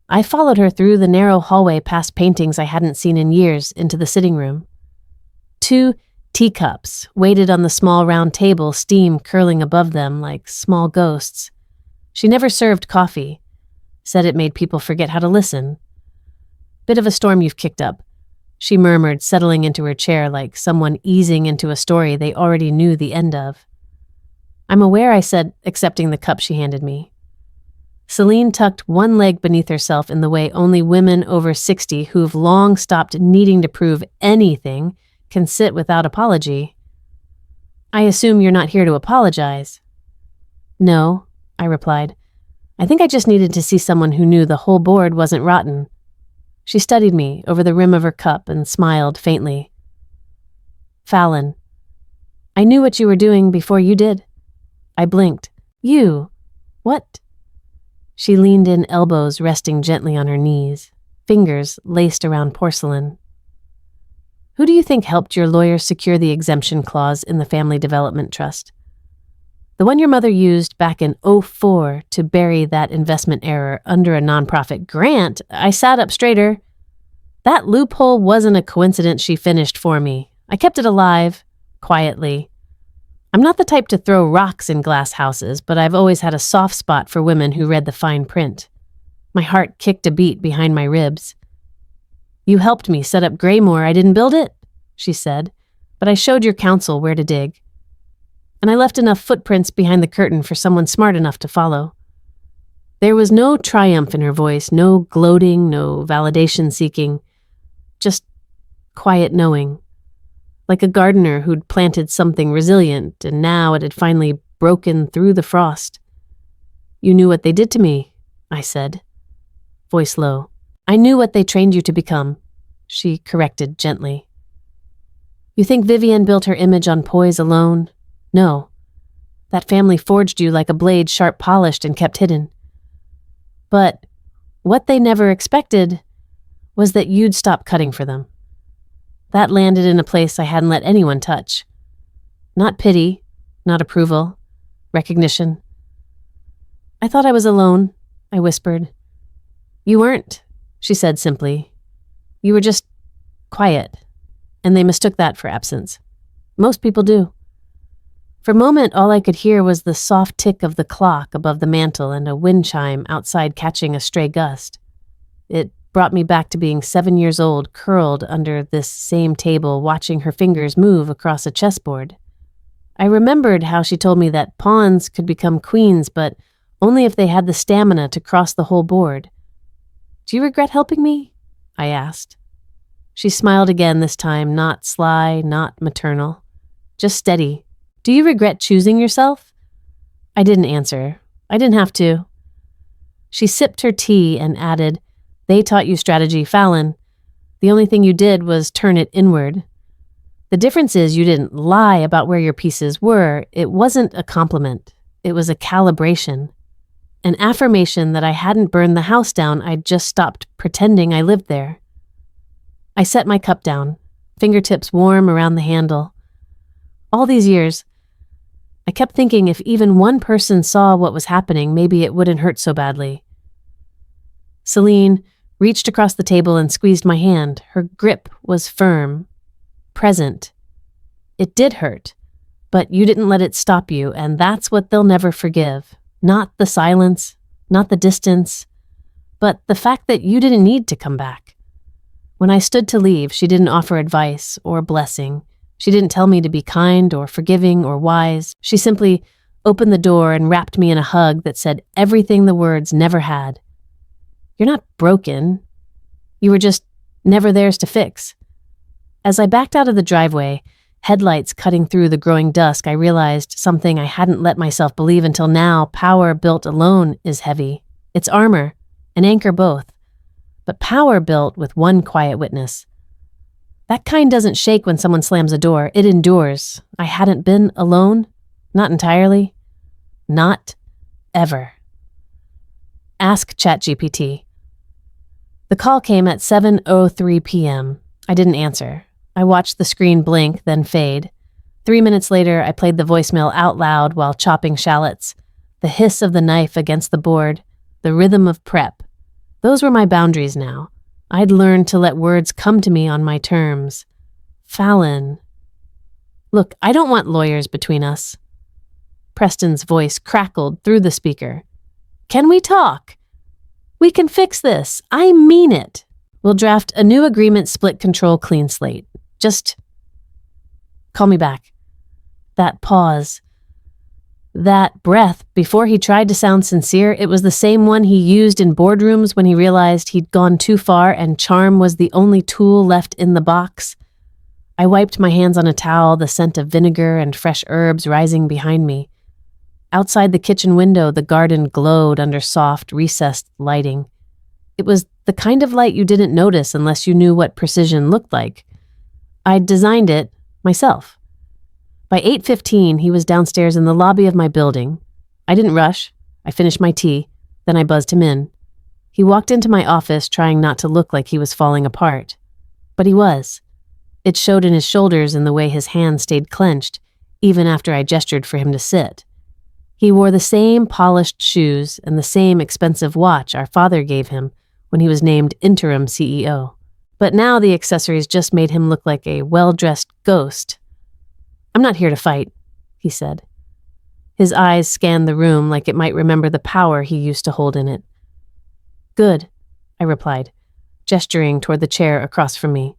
I followed her through the narrow hallway past paintings I hadn't seen in years into the sitting room. 2 teacups waited on the small round table, steam curling above them like small ghosts. She never served coffee. Said it made people forget how to listen. Bit of a storm you've kicked up, she murmured, settling into her chair like someone easing into a story they already knew the end of. I'm aware, I said, accepting the cup she handed me. Celine tucked one leg beneath herself in the way only women over 60 who've long stopped needing to prove anything can sit without apology. I assume you're not here to apologize. No, I replied. I think I just needed to see someone who knew the whole board wasn't rotten. She studied me over the rim of her cup and smiled faintly. Fallon, I knew what you were doing before you did. I blinked. You? What? She leaned in, elbows resting gently on her knees, fingers laced around porcelain. Who do you think helped your lawyer secure the exemption clause in the Family Development Trust? The one your mother used back in '04 to bury that investment error under a nonprofit grant. I sat up straighter. That loophole wasn't a coincidence she finished for me. I kept it alive, quietly. I'm not the type to throw rocks in glass houses, but I've always had a soft spot for women who read the fine print. My heart kicked a beat behind my ribs. You helped me set up Graymore. I didn't build it, she said, but I showed your counsel where to dig. And I left enough footprints behind the curtain for someone smart enough to follow. There was no triumph in her voice, no gloating, no validation seeking, just quiet knowing. Like a gardener who'd planted something resilient and now it had finally broken through the frost. You knew what they did to me, I said, voice low. I knew what they trained you to become, she corrected gently. You think Vivienne built her image on poise alone? No. That family forged you like a blade sharp polished and kept hidden. But what they never expected was that you'd stop cutting for them. That landed in a place I hadn't let anyone touch. Not pity, not approval, recognition. I thought I was alone, I whispered. You weren't, she said simply. You were just quiet, and they mistook that for absence. Most people do. For a moment, all I could hear was the soft tick of the clock above the mantel and a wind chime outside catching a stray gust. It brought me back to being 7 years old, curled under this same table, watching her fingers move across a chessboard. I remembered how she told me that pawns could become queens, but only if they had the stamina to cross the whole board. Do you regret helping me? I asked. She smiled again this time, not sly, not maternal, just steady. Do you regret choosing yourself? I didn't answer. I didn't have to. She sipped her tea and added, They taught you strategy, Fallon. The only thing you did was turn it inward. The difference is you didn't lie about where your pieces were. It wasn't a compliment. It was a calibration. An affirmation that I hadn't burned the house down. I'd just stopped pretending I lived there. I set my cup down, fingertips warm around the handle. All these years, I kept thinking if even one person saw what was happening, maybe it wouldn't hurt so badly. Celine reached across the table and squeezed my hand. Her grip was firm, present. It did hurt, but you didn't let it stop you, and that's what they'll never forgive. Not the silence, not the distance, but the fact that you didn't need to come back. When I stood to leave, she didn't offer advice or blessing. She didn't tell me to be kind or forgiving or wise. She simply opened the door and wrapped me in a hug that said everything the words never had. You're not broken. You were just never theirs to fix. As I backed out of the driveway, headlights cutting through the growing dusk, I realized something I hadn't let myself believe until now. Power built alone is heavy. It's armor, an anchor both. But power built with one quiet witness. That kind doesn't shake when someone slams a door. It endures. I hadn't been alone. Not entirely. Not ever. Ask ChatGPT. The call came at 7:03 p.m. I didn't answer. I watched the screen blink, then fade. 3 minutes later, I played the voicemail out loud while chopping shallots. The hiss of the knife against the board. The rhythm of prep. Those were my boundaries now. I'd learned to let words come to me on my terms. Fallon. Look, I don't want lawyers between us. Preston's voice crackled through the speaker. Can we talk? We can fix this. I mean it. We'll draft a new agreement, split control, clean slate. Just call me back. That pause. That breath before he tried to sound sincere, it was the same one he used in boardrooms when he realized he'd gone too far and charm was the only tool left in the box. I wiped my hands on a towel, the scent of vinegar and fresh herbs rising behind me. Outside the kitchen window, the garden glowed under soft, recessed lighting. It was the kind of light you didn't notice unless you knew what precision looked like. I'd designed it myself. By 8:15, he was downstairs in the lobby of my building. I didn't rush. I finished my tea. Then I buzzed him in. He walked into my office trying not to look like he was falling apart. But he was. It showed in his shoulders and the way his hands stayed clenched, even after I gestured for him to sit. He wore the same polished shoes and the same expensive watch our father gave him when he was named interim CEO. But now the accessories just made him look like a well-dressed ghost. "I'm not here to fight," he said. His eyes scanned the room like it might remember the power he used to hold in it. "Good," I replied, gesturing toward the chair across from me.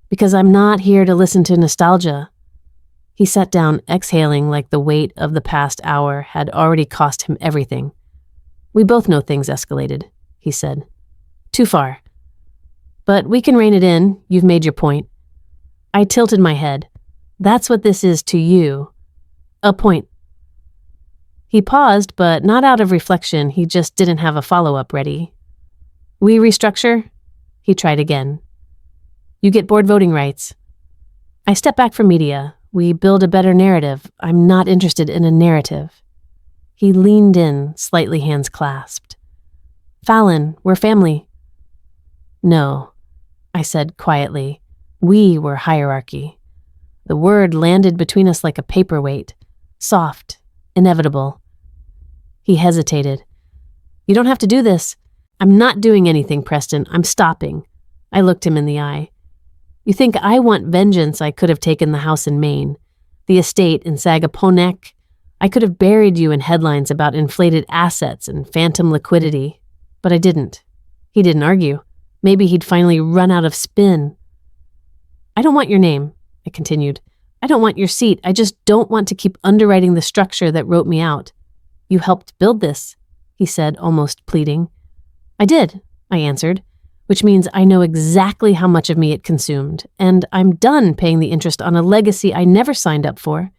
"Because I'm not here to listen to nostalgia." He sat down, exhaling like the weight of the past hour had already cost him everything. "We both know things escalated," he said. "Too far. But we can rein it in. You've made your point." I tilted my head. "That's what this is to you. A point." He paused, but not out of reflection. He just didn't have a follow-up ready. "We restructure?" He tried again. "You get board voting rights." I step back from media. We build a better narrative. I'm not interested in a narrative. He leaned in, slightly hands clasped. "Fallon, we're family." "No," I said quietly. "We were hierarchy." The word landed between us like a paperweight, soft, inevitable. He hesitated. "You don't have to do this." "I'm not doing anything, Preston. I'm stopping." I looked him in the eye. "You think I want vengeance? I could have taken the house in Maine, the estate in Sagaponack. I could have buried you in headlines about inflated assets and phantom liquidity. But I didn't." He didn't argue. Maybe he'd finally run out of spin. "I don't want your name," I continued. "I don't want your seat. I just don't want to keep underwriting the structure that wrote me out." "You helped build this," he said, almost pleading. "I did," I answered, which means I know exactly how much of me it consumed, and I'm done paying the interest on a legacy I never signed up for.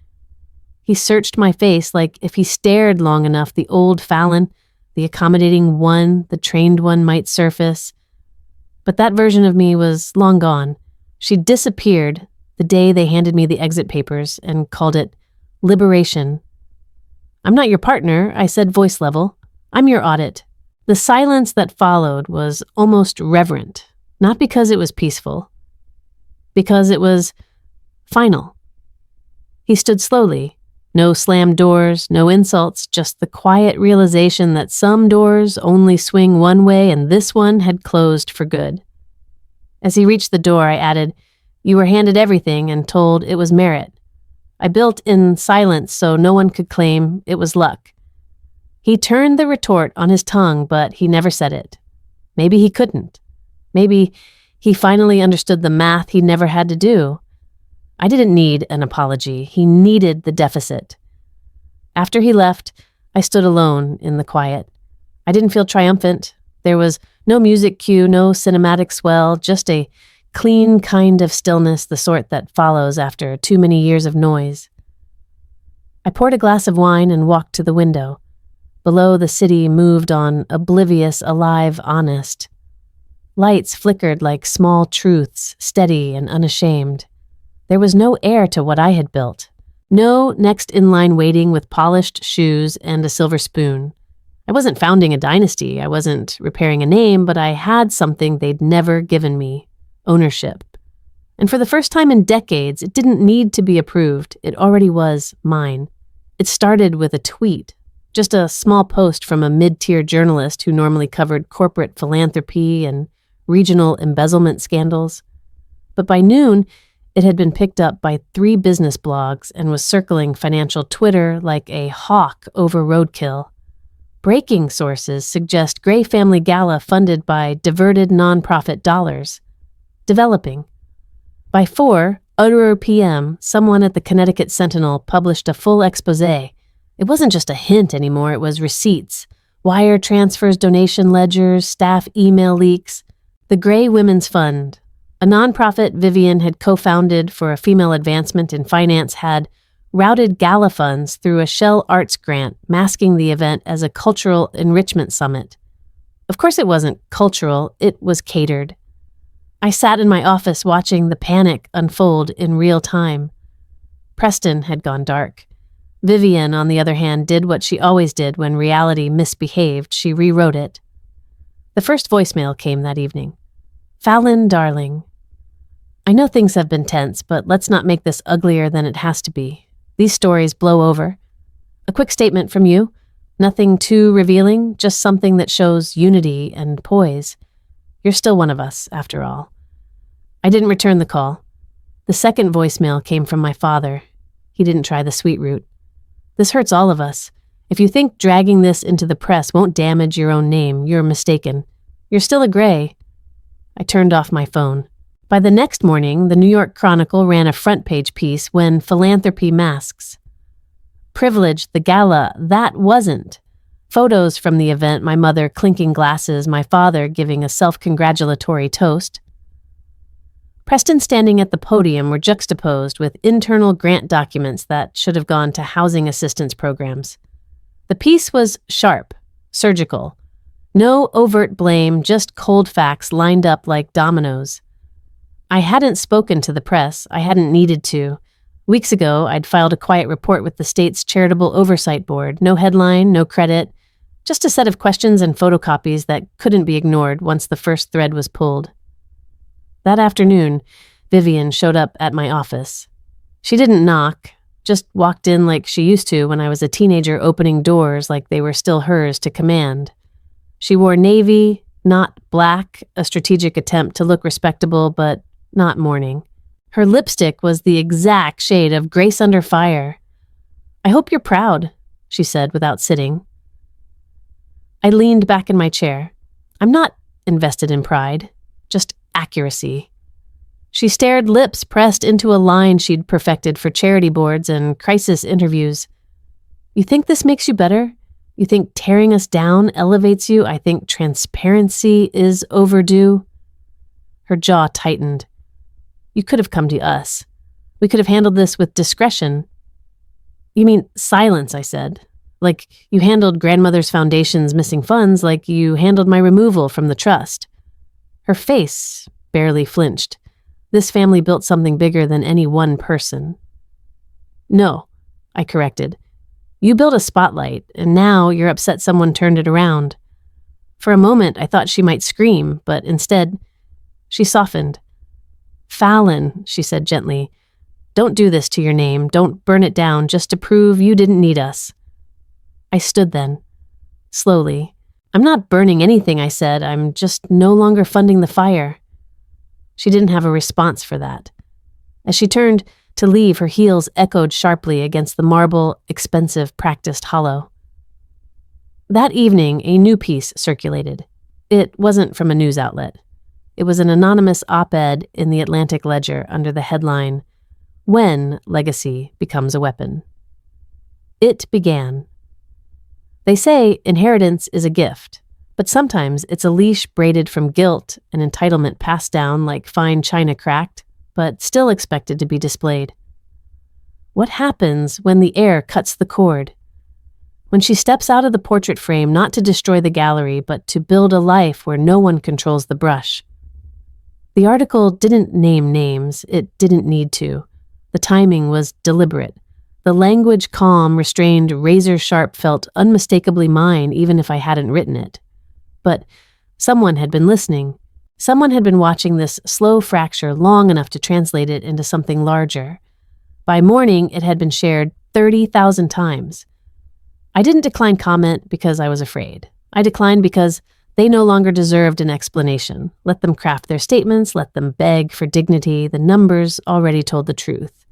He searched my face like if he stared long enough, the old Fallon, the accommodating one, the trained one might surface. But that version of me was long gone. She disappeared the day they handed me the exit papers and called it liberation. "I'm not your partner," I said, voice level. "I'm your audit." The silence that followed was almost reverent, not because it was peaceful, because it was final. He stood slowly. No slammed doors, no insults, just the quiet realization that some doors only swing one way and this one had closed for good. As he reached the door, I added, "You were handed everything and told it was merit. I built in silence so no one could claim it was luck." He turned the retort on his tongue, but he never said it. Maybe he couldn't. Maybe he finally understood the math he never had to do. I didn't need an apology. He needed the deficit. After he left, I stood alone in the quiet. I didn't feel triumphant. There was no music cue, no cinematic swell, just a clean kind of stillness, the sort that follows after too many years of noise. I poured a glass of wine and walked to the window. Below, the city moved on, oblivious, alive, honest. Lights flickered like small truths, steady and unashamed. There was no heir to what I had built. No next in line waiting with polished shoes and a silver spoon. I wasn't founding a dynasty. I wasn't repairing a name, but I had something they'd never given me: ownership. And for the first time in decades, it didn't need to be approved. It already was mine. It started with a tweet, just a small post from a mid-tier journalist who normally covered corporate philanthropy and regional embezzlement scandals. But by noon, it had been picked up by 3 business blogs and was circling financial Twitter like a hawk over roadkill. Breaking sources suggest Gray Family Gala funded by diverted nonprofit dollars. Developing. By 4 p.m., someone at the Connecticut Sentinel published a full expose. It wasn't just a hint anymore, it was receipts, wire transfers, donation ledgers, staff email leaks. The Gray Women's Fund, a nonprofit Vivian had co-founded for a female advancement in finance, had routed gala funds through a Shell Arts grant, masking the event as a cultural enrichment summit. Of course it wasn't cultural, it was catered. I sat in my office watching the panic unfold in real time. Preston had gone dark. Vivian, on the other hand, did what she always did when reality misbehaved. She rewrote it. The first voicemail came that evening. "Fallon, darling." I know things have been tense, but let's not make this uglier than it has to be. These stories blow over. A quick statement from you. Nothing too revealing, just something that shows unity and poise. You're still one of us, after all. I didn't return the call. The second voicemail came from my father. He didn't try the sweet route. This hurts all of us. If you think dragging this into the press won't damage your own name, you're mistaken. You're still a Gray. I turned off my phone. By the next morning, the New York Chronicle ran a front-page piece when philanthropy masks. Privilege, the gala, that wasn't. Photos from the event, my mother clinking glasses, my father giving a self-congratulatory toast. Preston standing at the podium were juxtaposed with internal grant documents that should have gone to housing assistance programs. The piece was sharp, surgical. No overt blame, just cold facts lined up like dominoes. I hadn't spoken to the press. I hadn't needed to. Weeks ago, I'd filed a quiet report with the state's Charitable Oversight Board. No headline, no credit, just a set of questions and photocopies that couldn't be ignored once the first thread was pulled. That afternoon, Vivian showed up at my office. She didn't knock, just walked in like she used to when I was a teenager opening doors like they were still hers to command. She wore navy, not black, a strategic attempt to look respectable but not mourning. Her lipstick was the exact shade of Grace Under Fire. "I hope you're proud," she said without sitting. I leaned back in my chair. I'm not invested in pride, just accuracy. She stared, lips pressed into a line she'd perfected for charity boards and crisis interviews. "You think this makes you better? You think tearing us down elevates you? I think transparency is overdue." Her jaw tightened. "You could have come to us. We could have handled this with discretion." "You mean silence," I said. "Like you handled Grandmother's Foundation's missing funds, like you handled my removal from the trust." Her face barely flinched. This family built something bigger than any one person. "No," I corrected. "You built a spotlight, and now you're upset someone turned it around." For a moment, I thought she might scream, but instead, she softened. "Fallon," she said gently, "don't do this to your name. Don't burn it down just to prove you didn't need us." I stood then, slowly. "I'm not burning anything," I said. "I'm just no longer funding the fire." She didn't have a response for that. As she turned to leave, her heels echoed sharply against the marble, expensive, practiced hollow. That evening, a new piece circulated. It wasn't from a news outlet. It was an anonymous op-ed in the Atlantic Ledger under the headline, "When Legacy Becomes a Weapon." It began. They say inheritance is a gift, but sometimes it's a leash braided from guilt and entitlement passed down like fine china cracked, but still expected to be displayed. What happens when the heir cuts the cord? When she steps out of the portrait frame not to destroy the gallery, but to build a life where no one controls the brush? The article didn't name names. It didn't need to. The timing was deliberate. The language calm, restrained, razor-sharp felt unmistakably mine even if I hadn't written it. But someone had been listening. Someone had been watching this slow fracture long enough to translate it into something larger. By morning, it had been shared 30,000 times. I didn't decline comment because I was afraid. I declined because they no longer deserved an explanation. Let them craft their statements, let them beg for dignity. The numbers already told the truth.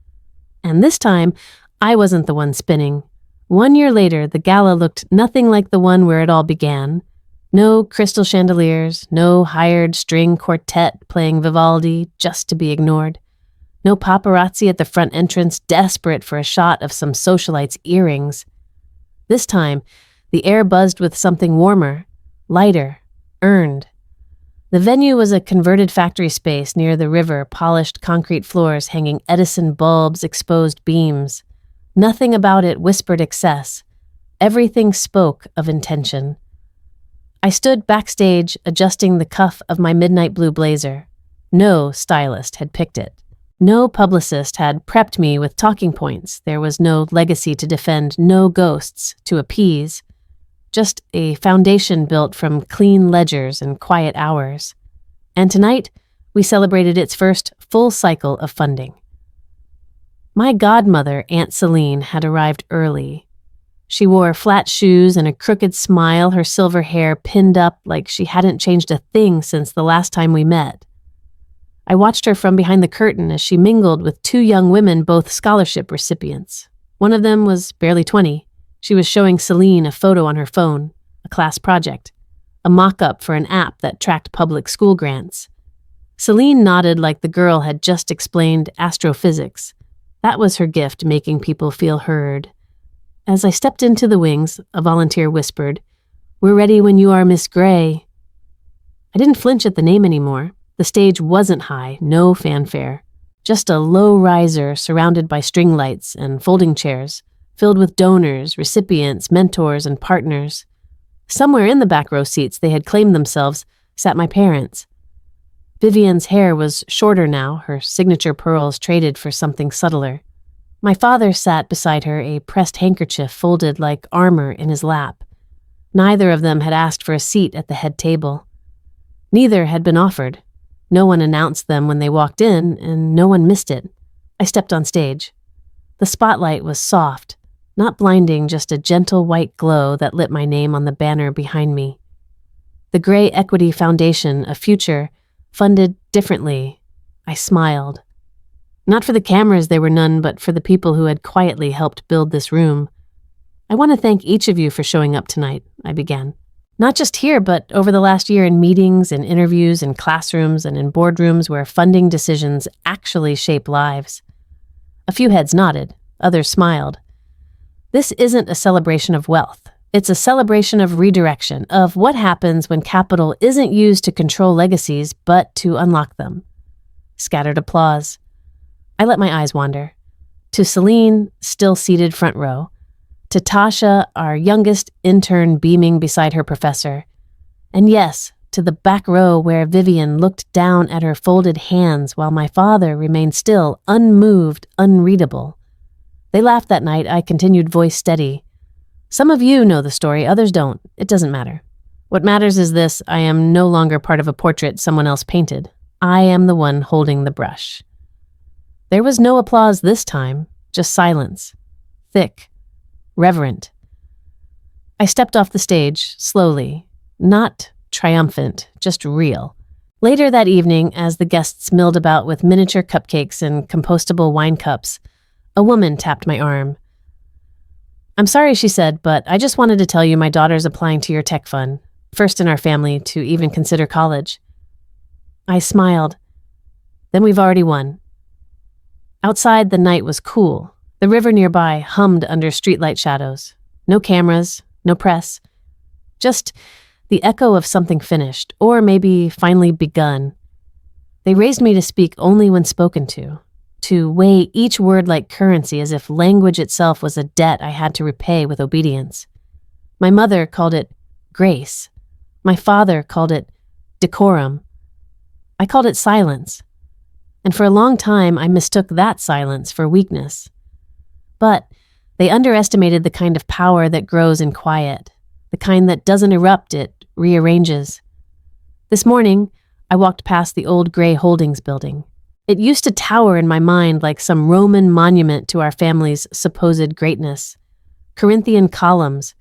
And this time, I wasn't the one spinning. 1 year later, the gala looked nothing like the one where it all began. No crystal chandeliers, no hired string quartet playing Vivaldi just to be ignored. No paparazzi at the front entrance desperate for a shot of some socialite's earrings. This time, the air buzzed with something warmer, lighter, earned. The venue was a converted factory space near the river, polished concrete floors hanging Edison bulbs, exposed beams. Nothing about it whispered excess. Everything spoke of intention. I stood backstage, adjusting the cuff of my midnight blue blazer. No stylist had picked it. No publicist had prepped me with talking points. There was no legacy to defend, no ghosts to appease. Just a foundation built from clean ledgers and quiet hours. And tonight, We celebrated its first full cycle of funding. My godmother, Aunt Celine, had arrived early. She wore flat shoes and a crooked smile, her silver hair pinned up like she hadn't changed a thing since the last time we met. I watched her from behind the curtain as she mingled with two young women, both scholarship recipients. One of them was barely 20. She was showing Celine a photo on her phone, a class project, a mock-up for an app that tracked public school grants. Celine nodded like the girl had just explained astrophysics. That was her gift, making people feel heard. As I stepped into the wings, a volunteer whispered, "We're ready when you are, Miss Gray." I didn't flinch at the name anymore. The stage wasn't high, no fanfare. Just a low riser surrounded by string lights and folding chairs, filled with donors, recipients, mentors, and partners. Somewhere in the back row seats they had claimed themselves sat my parents. Vivian's hair was shorter now, her signature pearls traded for something subtler. My father sat beside her, a pressed handkerchief folded like armor in his lap. Neither of them had asked for a seat at the head table. Neither had been offered. No one announced them when they walked in, and no one missed it. I stepped on stage. The spotlight was soft, not blinding, just a gentle white glow that lit my name on the banner behind me. The Gray Equity Foundation, a future, funded differently. I smiled. Not for the cameras, there were none, but for the people who had quietly helped build this room. "I want to thank each of you for showing up tonight," I began. "Not just here, but over the last year in meetings and interviews in classrooms and in boardrooms where funding decisions actually shape lives." A few heads nodded, others smiled. This isn't a celebration of wealth. It's a celebration of redirection, of what happens when capital isn't used to control legacies, but to unlock them. Scattered applause. I let my eyes wander. To Celine, still seated front row. To Tasha, our youngest intern beaming beside her professor. And yes, to the back row where Vivian looked down at her folded hands while my father remained still, unmoved, unreadable. They laughed that night. I continued, voice steady. "Some of you know the story, others don't. It doesn't matter. What matters is this: I am no longer part of a portrait someone else painted. I am the one holding the brush." There was no applause this time, just silence. Thick. Reverent. I stepped off the stage, slowly. Not triumphant, just real. Later that evening, as the guests milled about with miniature cupcakes and compostable wine cups, a woman tapped my arm. "I'm sorry," she said, "but I just wanted to tell you my daughter's applying to your tech fund, first in our family to even consider college." I smiled. "Then we've already won." Outside, the night was cool. The river nearby hummed under streetlight shadows. No cameras, no press. Just the echo of something finished, or maybe finally begun. They raised me to speak only when spoken to weigh each word like currency as if language itself was a debt I had to repay with obedience. My mother called it grace. My father called it decorum. I called it silence. And for a long time, I mistook that silence for weakness. But they underestimated the kind of power that grows in quiet, the kind that doesn't erupt, it rearranges. This morning, I walked past the old Gray Holdings building. It used to tower in my mind like some Roman monument to our family's supposed greatness. Corinthian columns,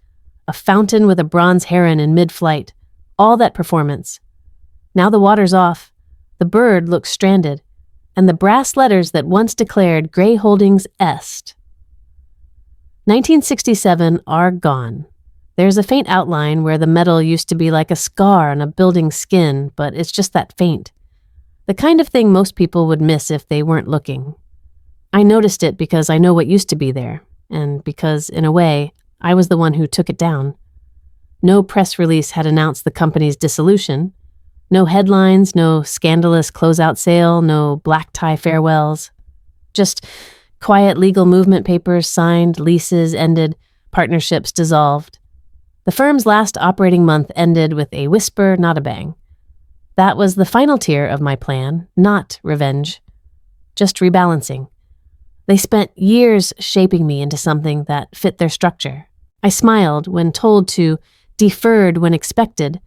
a fountain with a bronze heron in mid-flight, all that performance. Now the water's off, the bird looks stranded, and the brass letters that once declared Gray Holdings Est. 1967 are gone. There's a faint outline where the metal used to be like a scar on a building's skin, but it's just that faint. The kind of thing most people would miss if they weren't looking. I noticed it because I know what used to be there, and because, in a way, I was the one who took it down. No press release had announced the company's dissolution. No headlines, no scandalous closeout sale, no black tie farewells. Just quiet legal movement papers signed, leases ended, partnerships dissolved. The firm's last operating month ended with a whisper, not a bang. That was the final tier of my plan, not revenge. Just rebalancing. They spent years shaping me into something that fit their structure. I smiled when told to, deferred when expected,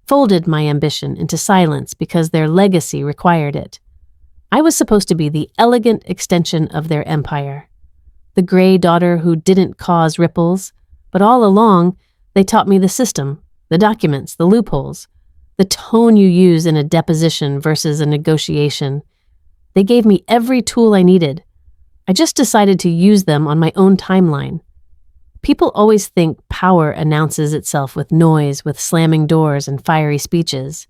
folded my ambition into silence because their legacy required it. I was supposed to be the elegant extension of their empire, the gray daughter who didn't cause ripples, but all along they taught me the system, the documents, the loopholes, the tone you use in a deposition versus a negotiation. They gave me every tool I needed. I just decided to use them on my own timeline. People always think power announces itself with noise, with slamming doors and fiery speeches.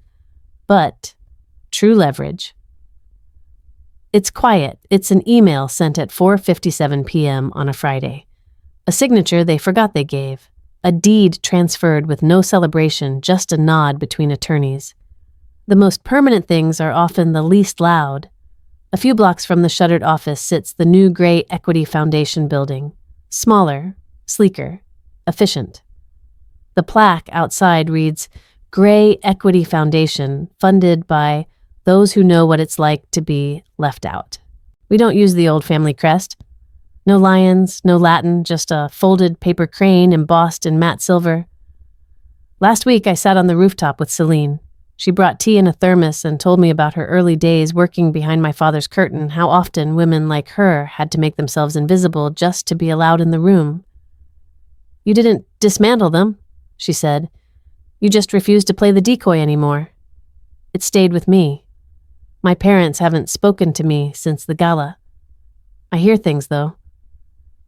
But true leverage. It's quiet. It's an email sent at 4:57 p.m. on a Friday. A signature they forgot they gave. A deed transferred with no celebration, just a nod between attorneys. The most permanent things are often the least loud. A few blocks from the shuttered office sits the new gray Equity Foundation building. Smaller, sleeker, efficient. The plaque outside reads, Gray Equity Foundation, funded by those who know what it's like to be left out. We don't use the old family crest. No lions, no Latin, just a folded paper crane embossed in matte silver. Last week I sat on the rooftop with Celine. She brought tea in a thermos and told me about her early days working behind my father's curtain, how often women like her had to make themselves invisible just to be allowed in the room. You didn't dismantle them, she said. You just refused to play the decoy anymore. It stayed with me. My parents haven't spoken to me since the gala. I hear things, though.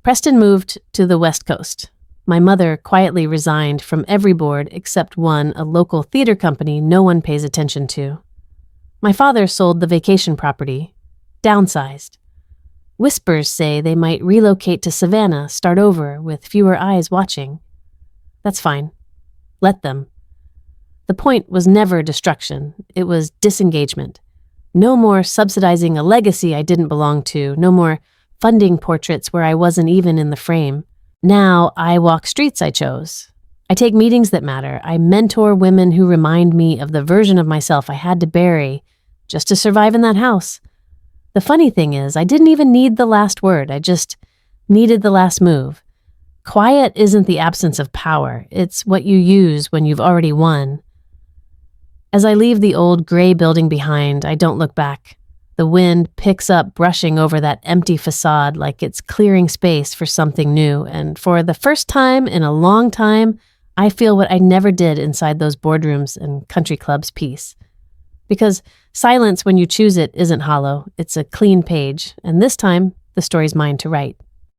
Preston moved to the West Coast. My mother quietly resigned from every board except one, a local theater company no one pays attention to. My father sold the vacation property, downsized. Whispers say they might relocate to Savannah, start over, with fewer eyes watching. That's fine. Let them. The point was never destruction. It was disengagement. No more subsidizing a legacy I didn't belong to. No more funding portraits where I wasn't even in the frame. Now I walk streets I chose. I take meetings that matter. I mentor women who remind me of the version of myself I had to bury just to survive in that house. The funny thing is, I didn't even need the last word. I just needed the last move. Quiet isn't the absence of power. It's what you use when you've already won. As I leave the old gray building behind, I don't look back. The wind picks up, brushing over that empty facade like it's clearing space for something new. And for the first time in a long time, I feel what I never did inside those boardrooms and country clubs peace. Because silence when you choose it isn't hollow. It's a clean page. And this time, the story's mine to write.